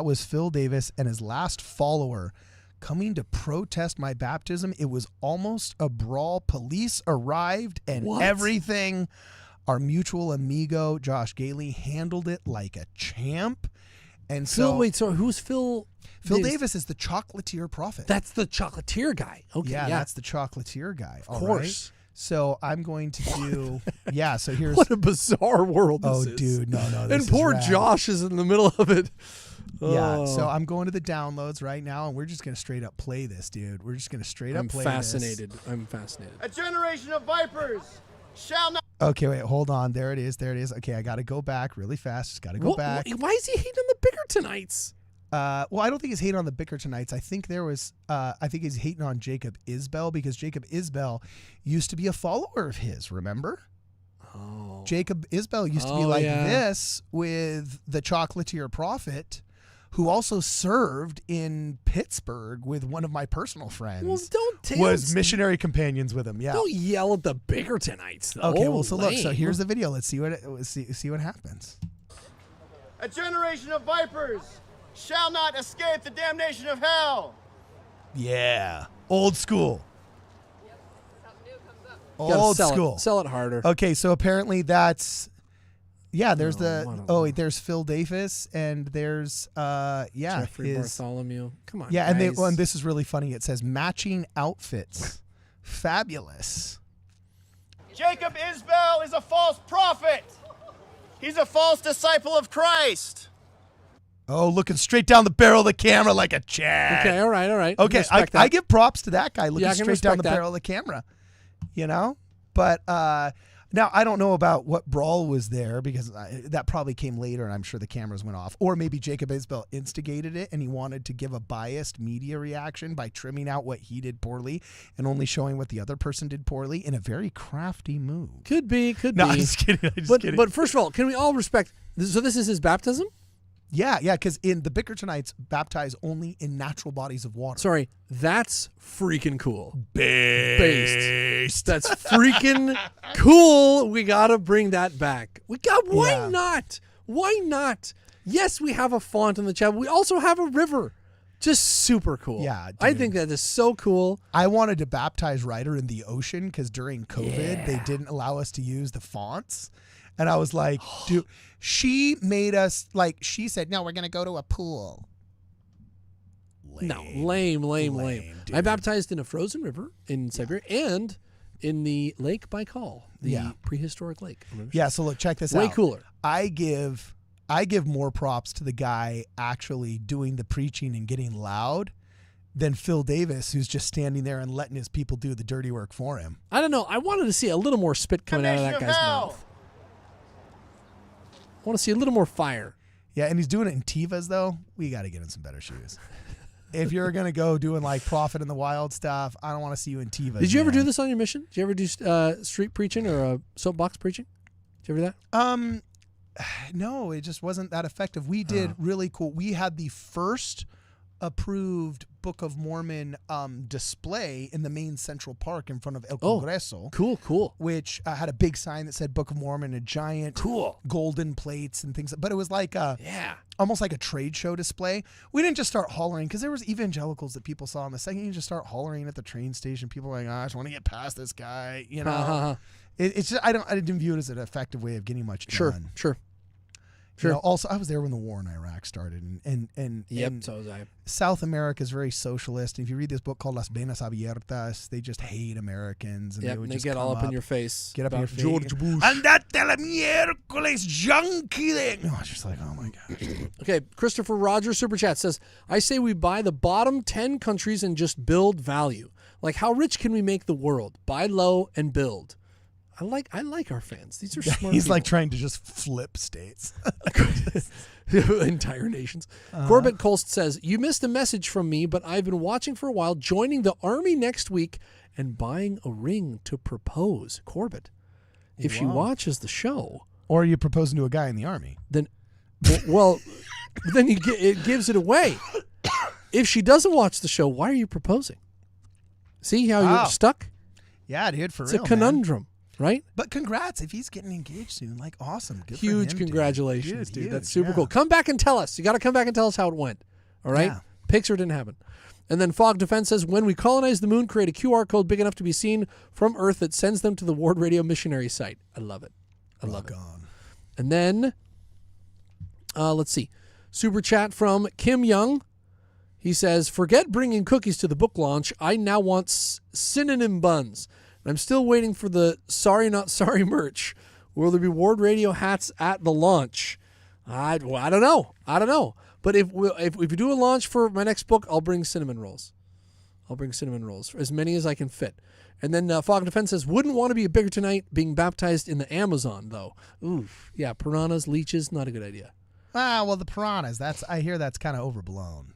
was Phil Davis and his last follower coming to protest my baptism. It was almost a brawl. Police arrived and everything. Our mutual amigo, Josh Gailey, handled it like a champ. And So who's Phil? Phil Davis is the chocolatier prophet. That's the chocolatier guy. Okay, yeah, that's the chocolatier guy. Of course. Right? So I'm going to do, so here's. What a bizarre world this is. Oh, dude, no. And This poor is rad. Josh is in the middle of it. Yeah, Oh. so I'm going to the downloads right now, and we're just going to straight up play this, dude. We're just going to straight up play fascinated. I'm fascinated. A generation of vipers shall not. this. Okay, wait, hold on. There it is. Okay, I got to go back really fast. Just got to go back. Why is he hating on the Bickertonites? Well, I don't think he's hating on the Bickertonites. I think he's hating on Jacob Isbel because Jacob Isbel used to be a follower of his, remember? Oh. Jacob Isbel used to be like this with the chocolatier prophet, who also served in Pittsburgh with one of my personal friends. Well, was missionary companions with him. Yeah. Don't yell at the Bickertonites, though. Okay, well, so look, so Lame. here's the video. Let's see what happens. A generation of vipers shall not escape the damnation of hell. Yeah. Old school. You gotta Old sell school. Sell it harder. Okay, so apparently there's what a- there's Phil Davis and there's Jeffrey his Bartholomew. Come on, yeah, guys. and this is really funny. It says matching outfits. Fabulous. Jacob Isbel is a false prophet. He's a false disciple of Christ. Oh, looking straight down the barrel of the camera like a Chad. Okay, all right. Okay, Respect that. I give props to that guy looking Yeah, I can straight down respect the that. barrel of the camera. You know? But now I don't know about what brawl was there because that probably came later and I'm sure the cameras went off. Or maybe Jacob Isbel instigated it and he wanted to give a biased media reaction by trimming out what he did poorly and only showing what the other person did poorly in a very crafty move. Could be. No, I'm just kidding. But first of all, can we all respect? So this is his baptism? Yeah, because in the Bickertonites baptize only in natural bodies of water. Sorry, that's freaking cool. Based. That's freaking cool. We gotta bring that back. Why Yeah. not? Why not? Yes, we have a font in the chapel. We also have a river. Just super cool. Yeah, I dude. think that is so cool. I wanted to baptize Ryder in the ocean because during COVID, they didn't allow us to use the fonts. And I was like, dude, she made us, she said, no, we're going to go to a pool. No, lame. dude. I baptized in a frozen river in Siberia and in the Lake Baikal, the prehistoric lake. Yeah, so look, check this out. Way cooler. I give more props to the guy actually doing the preaching and getting loud than Phil Davis, who's just standing there and letting his people do the dirty work for him. I don't know. I wanted to see a little more spit coming out of that Damnation guy's of hell. mouth. I want to see a little more fire. Yeah, and he's doing it in Tevas, though. We got to get in some better shoes. If you're going to go doing Prophet in the Wild stuff, I don't want to see you in Tevas. Did you ever man. do this on your mission? Did you ever do street preaching or soapbox preaching? Did you ever do that? No, it just wasn't that effective. We did really cool. We had the first approved Book of Mormon display in the main Central Park in front of El Congreso. Cool. Which had a big sign that said Book of Mormon, a giant golden plates and things. But it was like almost like a trade show display. We didn't just start hollering because there was evangelicals that people saw. And the second you just start hollering at the train station, people are like, I just want to get past this guy. You know, it's just, I didn't view it as an effective way of getting much done. Sure. You know, also, I was there when the war in Iraq started, and So was I. South America is very socialist. And if you read this book called Las Venas Abiertas, they just hate Americans, and Yep, they would they just get come all up in your face. get up in your about face. George Bush. Andate la miércoles, junkie thing. Oh, it's just like, oh my gosh. Okay, Christopher Rogers Super Chat says, I say we buy the bottom 10 countries and just build value. Like, how rich can we make the world? Buy low and build. I like our fans. These are smart He's people. like trying to just flip states. Entire nations. Corbett Colst says, you missed a message from me, but I've been watching for a while, joining the army next week and buying a ring to propose. Corbett, if she watches the show, Or are you proposing to a guy in the army? then it gives it away. If she doesn't watch the show, why are you proposing? See how you're stuck? Yeah, dude, for It's real, a conundrum, right? But congrats if he's getting engaged soon. Like, awesome. Good for Huge him, congratulations, dude. Huge, That's super yeah. cool. Come back and tell us. You got to come back and tell us how it went. All right? Yeah. Pixar didn't happen. And then Fog Defense says, when we colonize the moon, create a QR code big enough to be seen from Earth that sends them to the Ward Radio missionary site. I love it. I love it. On. And then, let's see. Super chat from Kim Young. He says, forget bringing cookies to the book launch. I now want synonym buns. I'm still waiting for the Sorry Not Sorry merch. Will there be Ward Radio hats at the launch? I don't know. But if we do a launch for my next book, I'll bring cinnamon rolls. As many as I can fit. And then Fog Defense says, wouldn't want to be a Bickertonite being baptized in the Amazon, though. Ooh, yeah, piranhas, leeches, not a good idea. Well, the piranhas. I hear that's kind of overblown.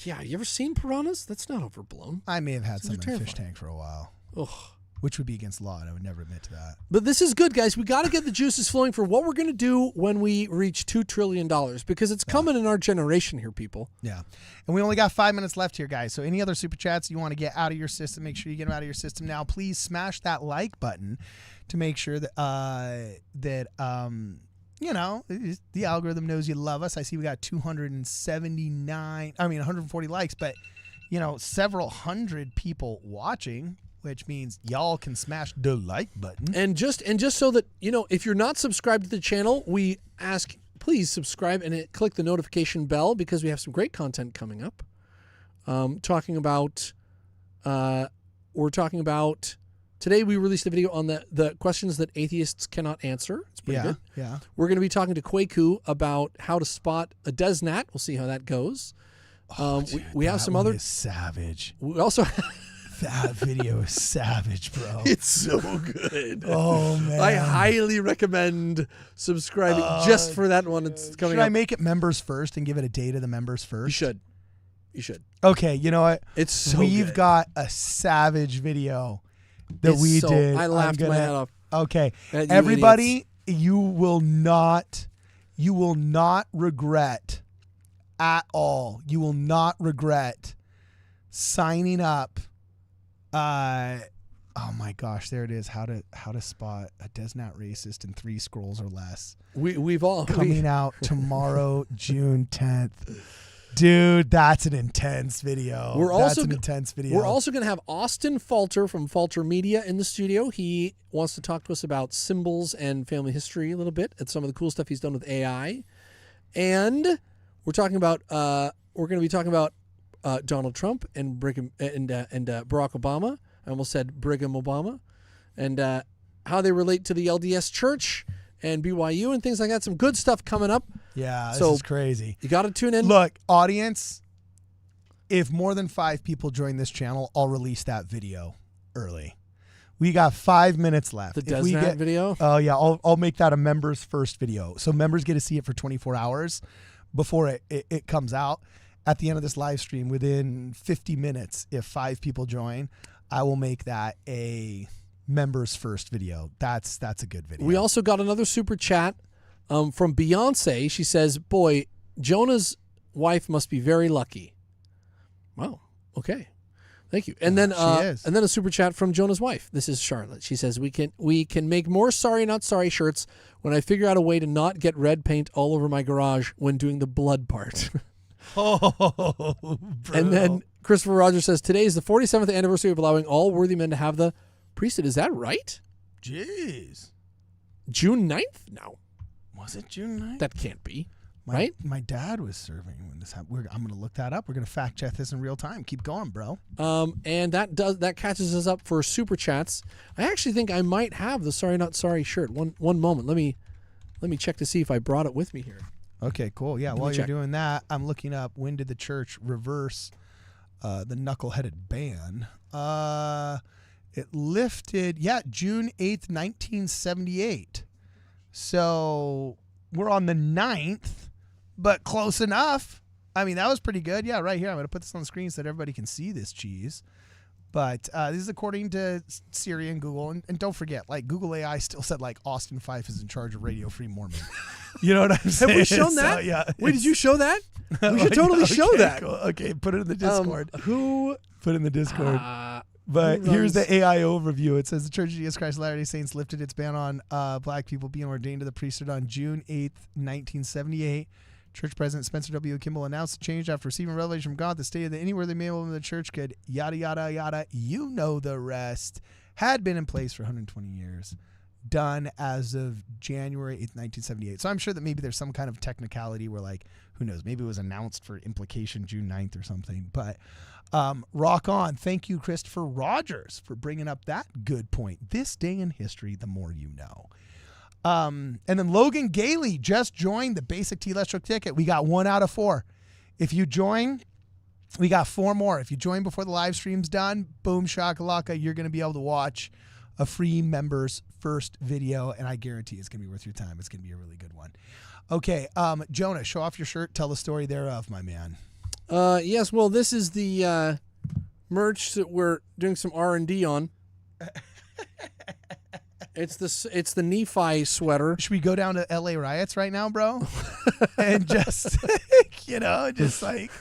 Yeah, you ever seen piranhas? That's not overblown. I may have had Those some are in a fish terrifying. tank for a while, Ugh. which would be against law, and I would never admit to that. But this is good, guys. We got to get the juices flowing for what we're going to do when we reach $2 trillion, because it's coming in our generation here, people. Yeah. And we only got 5 minutes left here, guys. So any other super chats you want to get out of your system, make sure you get them out of your system now. Please smash that like button to make sure that the algorithm knows you love us. I see we got 140 likes, but several hundred people watching, which means y'all can smash the like button. And just so that if you're not subscribed to the channel, we ask please subscribe and click the notification bell, because we have some great content coming up. We're talking about today we released a video on the questions that atheists cannot answer. It's pretty good. Yeah. We're going to be talking to Kwaku about how to spot a desnat. We'll see how that goes. We have some other savage. We also that video is savage, bro. It's so good. Oh man, I highly recommend subscribing just for that one. It's coming. Should up. I make it members first and give it a day to the members first? You should. Okay, you know what? It's so We've good. got a savage video that we did. I laughed my head off. Okay, At you everybody, you will not regret at all. You will not regret signing up. Oh my gosh, there it is. How to spot a desnat racist in 3 scrolls or less. We've all Coming out tomorrow, June 10th. Dude, that's an intense video. We're also going to have Austin Falter from Falter Media in the studio. He wants to talk to us about symbols and family history a little bit, and some of the cool stuff he's done with AI. And we're going to be talking about Donald Trump and Barack Obama. I almost said Brigham Obama, and how they relate to the LDS Church and BYU and things like that. Some good stuff coming up. Yeah, this is crazy. You got to tune in. Look, audience, if more than 5 people join this channel, I'll release that video early. We got 5 minutes left. The desnat video? Oh, yeah. I'll make that a members first video. So members get to see it for 24 hours before it comes out. At the end of this live stream, within 50 minutes, if 5 people join, I will make that a members first video. That's a good video. We also got another super chat from Beyonce. She says, boy, Jonah's wife must be very lucky. Wow. Okay. Thank you. And then she is. And then a super chat from Jonah's wife. This is Charlotte. She says, we can make more sorry not sorry shirts when I figure out a way to not get red paint all over my garage when doing the blood part. Oh, bro. And then Christopher Rogers says, today is the 47th anniversary of allowing all worthy men to have the priesthood. Is that right? Jeez. June 9th? No. Was it June 9th? That can't be. Right? My dad was serving when this happened. I'm going to look that up. We're going to fact check this in real time. Keep going, bro. And that catches us up for super chats. I actually think I might have the sorry not sorry shirt. One moment. Let me check to see if I brought it with me here. Okay, cool. Yeah, while you're doing that, I'm looking up when did the church reverse the knuckleheaded ban. It lifted, June 8th, 1978. So we're on the 9th, but close enough. I mean, that was pretty good. Yeah, right here. I'm going to put this on the screen so that everybody can see this cheese. But this is according to Siri and Google. And don't forget, like, Google AI still said, like, Austin Fife is in charge of Radio Free Mormon. You know what I'm saying? Have we shown that? Yeah. Wait, did you show that? We should totally show that. Cool. Okay, put it in the Discord. Who? Put it in the Discord. But here's the AI overview. It says the Church of Jesus Christ of Latter-day Saints lifted its ban on black people being ordained to the priesthood on June 8th, 1978. Church President Spencer W. Kimball announced the change after receiving revelation from God that stated that anywhere the male woman of the church could yada, yada, yada, you know the rest, had been in place for 120 years. Done as of January 8th, 1978. So I'm sure that maybe there's some kind of technicality where, like, who knows, maybe it was announced for implication June 9th or something. But rock on. Thank you, Christopher Rogers, for bringing up that good point. This day in history, the more you know. And then Logan Gailey just joined the Basic Telestroke ticket. We got 1 out of 4. If you join, we got 4 more. If you join before the live stream's done, boom shakalaka, you're going to be able to watch a free members first video, and I guarantee it's going to be worth your time. It's going to be a really good one. Okay, Jonah, show off your shirt. Tell the story thereof, my man. Yes, well, this is the merch that we're doing some R&D on. It's the Nephi sweater. Should we go down to LA riots right now, bro? And just, just like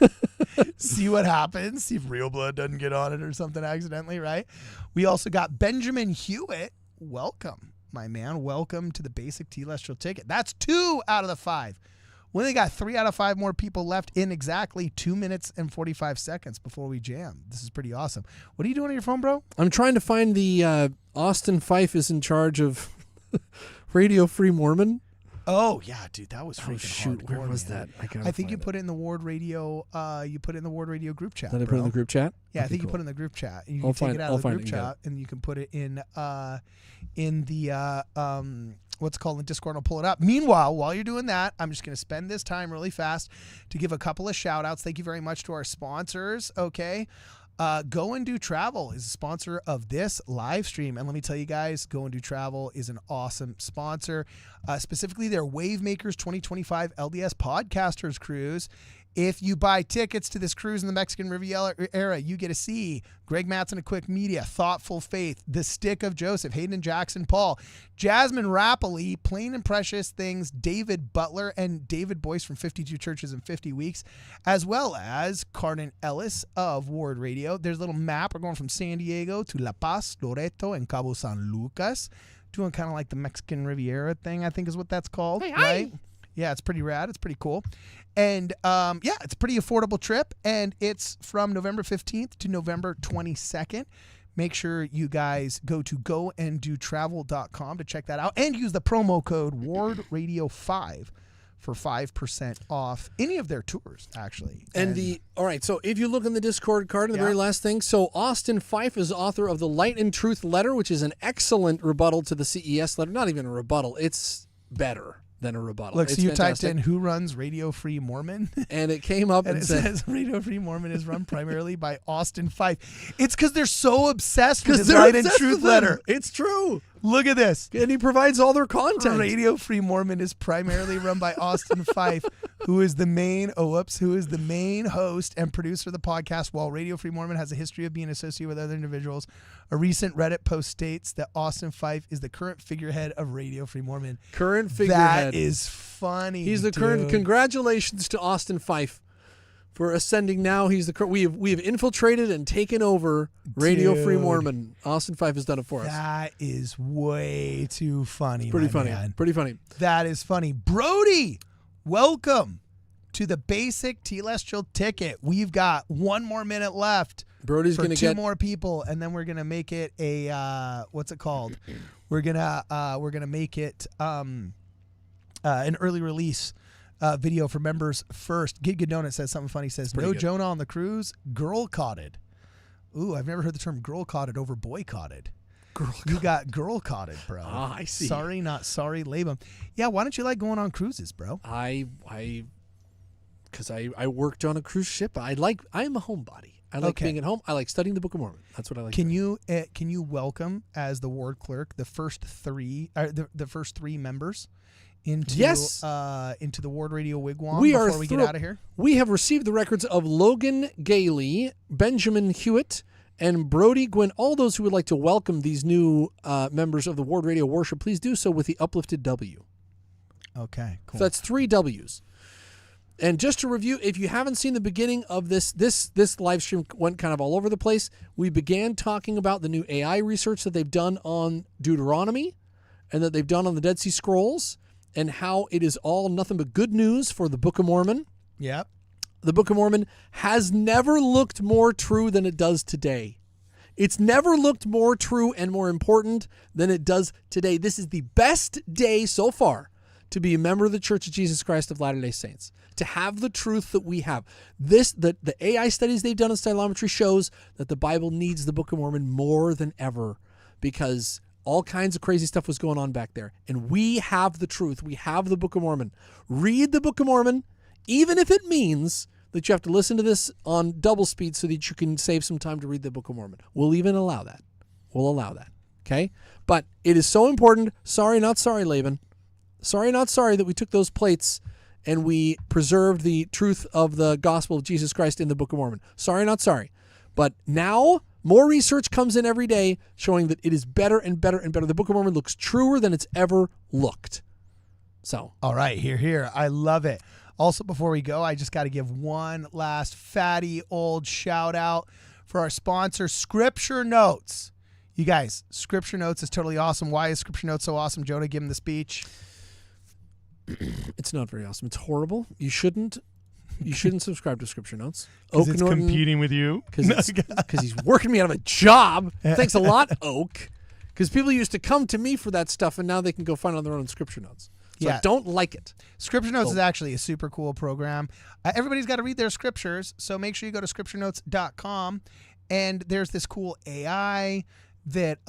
see what happens. See if real blood doesn't get on it or something accidentally, right? We also got Benjamin Hewitt. Welcome, my man. Welcome to the basic Telestial ticket. That's 2 out of the 5. We only got 3 out of 5 more people left in exactly 2 minutes and 45 seconds before we jam. This is pretty awesome. What are you doing on your phone, bro? I'm trying to find the Austin Fife is in charge of Radio Free Mormon. Oh yeah, dude, that was freaking shoot. hardcore, Where was man. that? I think you put it in the Ward Radio. You put it in the Ward Radio group chat. Did I put bro. it in the group chat? Yeah, Okay, I think cool. you put it in the group chat. You I'll can take it out of the find group it and chat, and you can put it in the what's it called in Discord. I'll pull it up. Meanwhile, while you're doing that, I'm just going to spend this time really fast to give a couple of shout outs. Thank you very much to our sponsors. Okay. Go and Do Travel is a sponsor of this live stream. And let me tell you guys, Go and Do Travel is an awesome sponsor. Specifically, their Wavemakers 2025 LDS Podcasters Cruise. If you buy tickets to this cruise in the Mexican Riviera era, you get to see Greg Mattson of Quick Media, Thoughtful Faith, The Stick of Joseph, Hayden and Jackson Paul, Jasmine Rapoli, Plain and Precious Things, David Butler, and David Boyce from 52 Churches in 50 Weeks, as well as Cardin Ellis of Ward Radio. There's a little map. We're going from San Diego to La Paz, Loreto, and Cabo San Lucas, doing kind of like the Mexican Riviera thing, I think is what that's called, right? Yeah, it's pretty rad. It's pretty cool. And, it's a pretty affordable trip, and it's from November 15th to November 22nd. Make sure you guys go to goanddotravel.com to check that out and use the promo code WARDRadio5 for 5% off any of their tours, actually. All right, so if you look in the Discord card, the very last thing, so Austin Fife is author of the Light and Truth Letter, which is an excellent rebuttal to the CES letter. Not even a rebuttal, it's better than a rebuttal. Look, so it's you fantastic. typed in who runs Radio Free Mormon, and it came up and and it said, says Radio Free Mormon is run primarily by Austin Fife. It's because they're so obsessed with because his they're Light and obsessed Truth with him. letter. It's true. Look at this. And he provides all their content. Radio Free Mormon is primarily run by Austin Fife, who is the main host and producer of the podcast, while Radio Free Mormon has a history of being associated with other individuals. A recent Reddit post states that Austin Fife is the current figurehead of Radio Free Mormon. Current figurehead. That is funny. He's the current. Congratulations to Austin Fife for ascending. Now he's the. We have infiltrated and taken over Radio Free Mormon. Austin Fife has done it for us. That is way too funny. Pretty funny. Man. Pretty funny. That is funny. Brody, welcome to the basic Telestial ticket. We've got 1 more minute left. Brody's going to get 2 get more people, and then we're gonna make it a what's it called? We're gonna make it an early release video for members first. Gid Donut says something funny. Says no good. Jonah on the cruise. Girl caughted. Ooh, I've never heard the term girl caughted over boycotted. You got girl caughted, bro. Ah, I see. Sorry, not sorry, Laban. Yeah, why don't you like going on cruises, bro? Because I worked on a cruise ship. I'm a homebody. I like being at home. I like studying the Book of Mormon. That's what I like. Can you welcome as the ward clerk the first 3 members into the Ward Radio Wigwam before we get out of here? We have received the records of Logan Gailey, Benjamin Hewitt, and Brody Gwynn. All those who would like to welcome these new members of the Ward Radio worship, please do so with the uplifted W. Okay, cool. So that's 3 W's. And just to review, if you haven't seen the beginning of this live stream went kind of all over the place. We began talking about the new AI research that they've done on Deuteronomy and that they've done on the Dead Sea Scrolls and how it is all nothing but good news for the Book of Mormon. Yep. The Book of Mormon has never looked more true than it does today. It's never looked more true and more important than it does today. This is the best day so far to be a member of the Church of Jesus Christ of Latter-day Saints, to have the truth that we have. The AI studies they've done in Stylometry shows that the Bible needs the Book of Mormon more than ever because all kinds of crazy stuff was going on back there. And we have the truth. We have the Book of Mormon. Read the Book of Mormon, even if it means that you have to listen to this on double speed so that you can save some time to read the Book of Mormon. We'll even allow that. We'll allow that. Okay? But it is so important. Sorry, not sorry, Laban. Sorry, not sorry that we took those plates and we preserved the truth of the gospel of Jesus Christ in the Book of Mormon. Sorry, not sorry. But now more research comes in every day showing that it is better and better and better. The Book of Mormon looks truer than it's ever looked. So. All right, here. I love it. Also, before we go, I just got to give one last fatty old shout out for our sponsor, Scripture Notes. You guys, Scripture Notes is totally awesome. Why is Scripture Notes so awesome? Jonah, give him the speech. It's not very awesome. It's horrible. You shouldn't subscribe to Scripture Notes. Because it's competing with you? Because he's working me out of a job. Thanks a lot, Oak. Because people used to come to me for that stuff, and now they can go find it on their own Scripture Notes. So I don't like it. Scripture Notes is actually a super cool program. Everybody's got to read their scriptures, so make sure you go to scripturenotes.com, and there's this cool AI that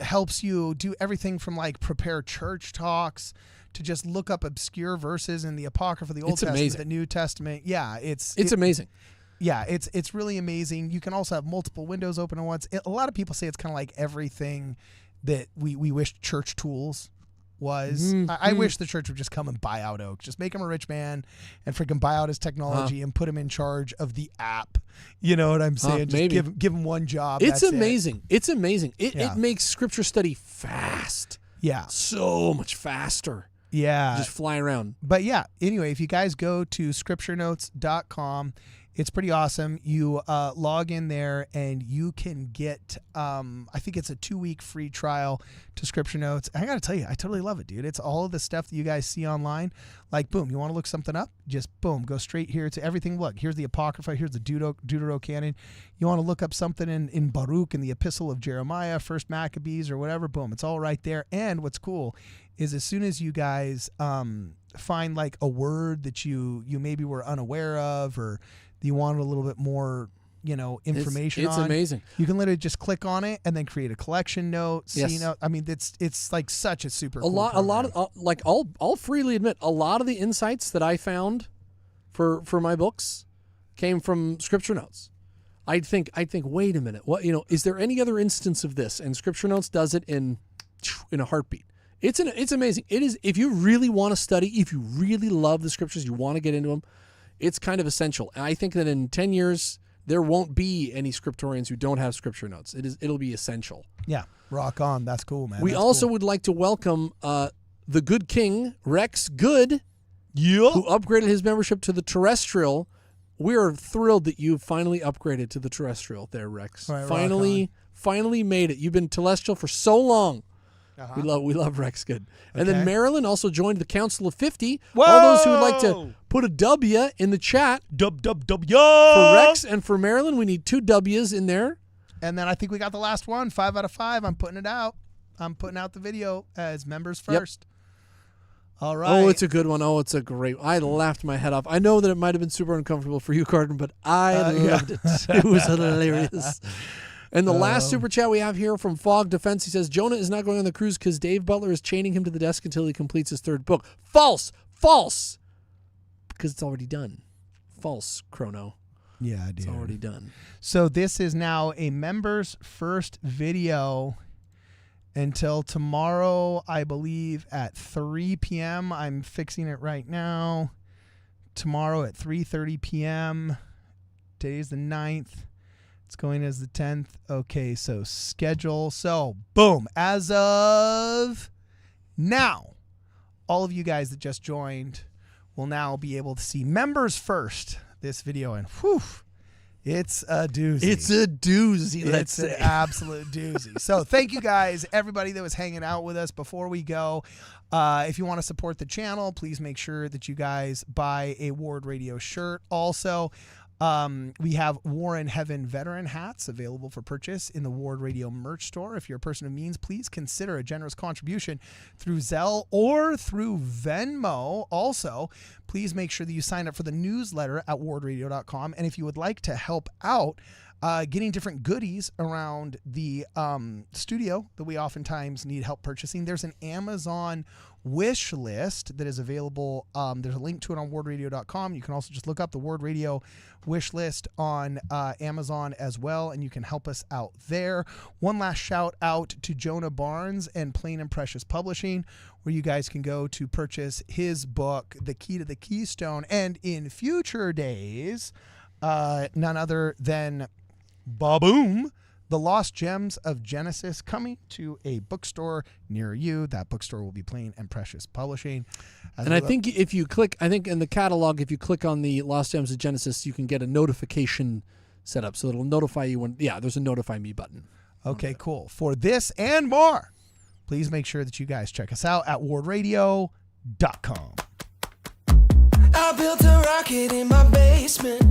helps you do everything from like prepare church talks to just look up obscure verses in the Apocrypha, the Old Testament, the New Testament. Yeah, it's amazing. Yeah, it's really amazing. You can also have multiple windows open at once. A lot of people say it's kind of like everything that we wish church tools was. I wish the church would just come and buy out Oak. Just make him a rich man and freaking buy out his technology and put him in charge of the app. You know what I'm saying? Just give him one job. It's amazing. It's amazing. It makes scripture study fast. Yeah. So much faster. Yeah. Just fly around. But yeah, anyway, if you guys go to scripturenotes.com, it's pretty awesome. You log in there and you can get, I think it's a 2-week free trial to Scripture Notes. I got to tell you, I totally love it, dude. It's all of the stuff that you guys see online. Like, boom, you want to look something up? Just boom, go straight here to everything. Look, here's the Apocrypha. Here's the Deuterocanon. You want to look up something in Baruch, in the Epistle of Jeremiah, First Maccabees, or whatever, boom, it's all right there. And what's cool is as soon as you guys find like a word that you maybe were unaware of, or you want a little bit more, information it's amazing. You can literally just click on it and then create a collection note. Yes. I mean, it's like such a super cool program. A lot of like I'll freely admit a lot of the insights that I found for my books came from Scripture Notes. I'd think wait a minute, what is there any other instance of this? And Scripture Notes does it in a heartbeat. It's amazing. It is, if you really want to study, if you really love the scriptures, you want to get into them, it's kind of essential. And I think that in 10 years, there won't be any scriptorians who don't have Scripture Notes. It'll be essential. Yeah, rock on. That's cool, man. We also would like to welcome the good king, Rex Good, who upgraded his membership to the terrestrial. We are thrilled that you finally upgraded to the terrestrial there, Rex. Right, finally made it. You've been telestial for so long. We love Rex Good. And then Marilyn also joined the Council of 50. Whoa! All those who would like to put a W in the chat. W. For Rex and for Marilyn, we need 2 W's in there. And then I think we got the last one, 5 out of 5. I'm putting it out. I'm putting out the video as members first. Yep. All right. Oh, it's a good one. Oh, it's a great one. I laughed my head off. I know that it might have been super uncomfortable for you, Carden, but I loved it. It was hilarious. And the last super chat we have here from Fog Defense, he says, Jonah is not going on the cruise because Dave Butler is chaining him to the desk until he completes his 3rd book. False! Because it's already done. False, Chrono. Yeah, dude. It's already done. So this is now a members first video until tomorrow, I believe, at 3 p.m. I'm fixing it right now. Tomorrow at 3:30 p.m. Today's the 9th. It's going as the 10th. Okay, so schedule. So, boom. As of now, all of you guys that just joined will now be able to see members first this video. And whew, it's a doozy. It's a doozy. It's an absolute doozy. So thank you guys, everybody that was hanging out with us. Before we go, if you want to support the channel, please make sure that you guys buy a Ward Radio shirt. Also, we have War in Heaven veteran hats available for purchase in the Ward Radio merch store. If you're a person of means, please consider a generous contribution through Zelle or through Venmo. Also, please make sure that you sign up for the newsletter at wardradio.com. And if you would like to help out getting different goodies around the studio that we oftentimes need help purchasing. There's an Amazon wish list that is available. There's a link to it on wardradio.com. You can also just look up the Ward Radio wish list on Amazon as well, and you can help us out there. One last shout out to Jonah Barnes and Plain and Precious Publishing, where you guys can go to purchase his book, The Key to the Keystone, and in future days, none other than Ba-boom, The Lost Gems of Genesis, coming to a bookstore near you. That bookstore will be Plain and Precious Publishing. And I think if you click, I think in the catalog, if you click on the Lost Gems of Genesis, you can get a notification set up. So it'll notify you when, there's a notify me button. Okay, cool. For this and more, please make sure that you guys check us out at wardradio.com. I built a rocket in my basement.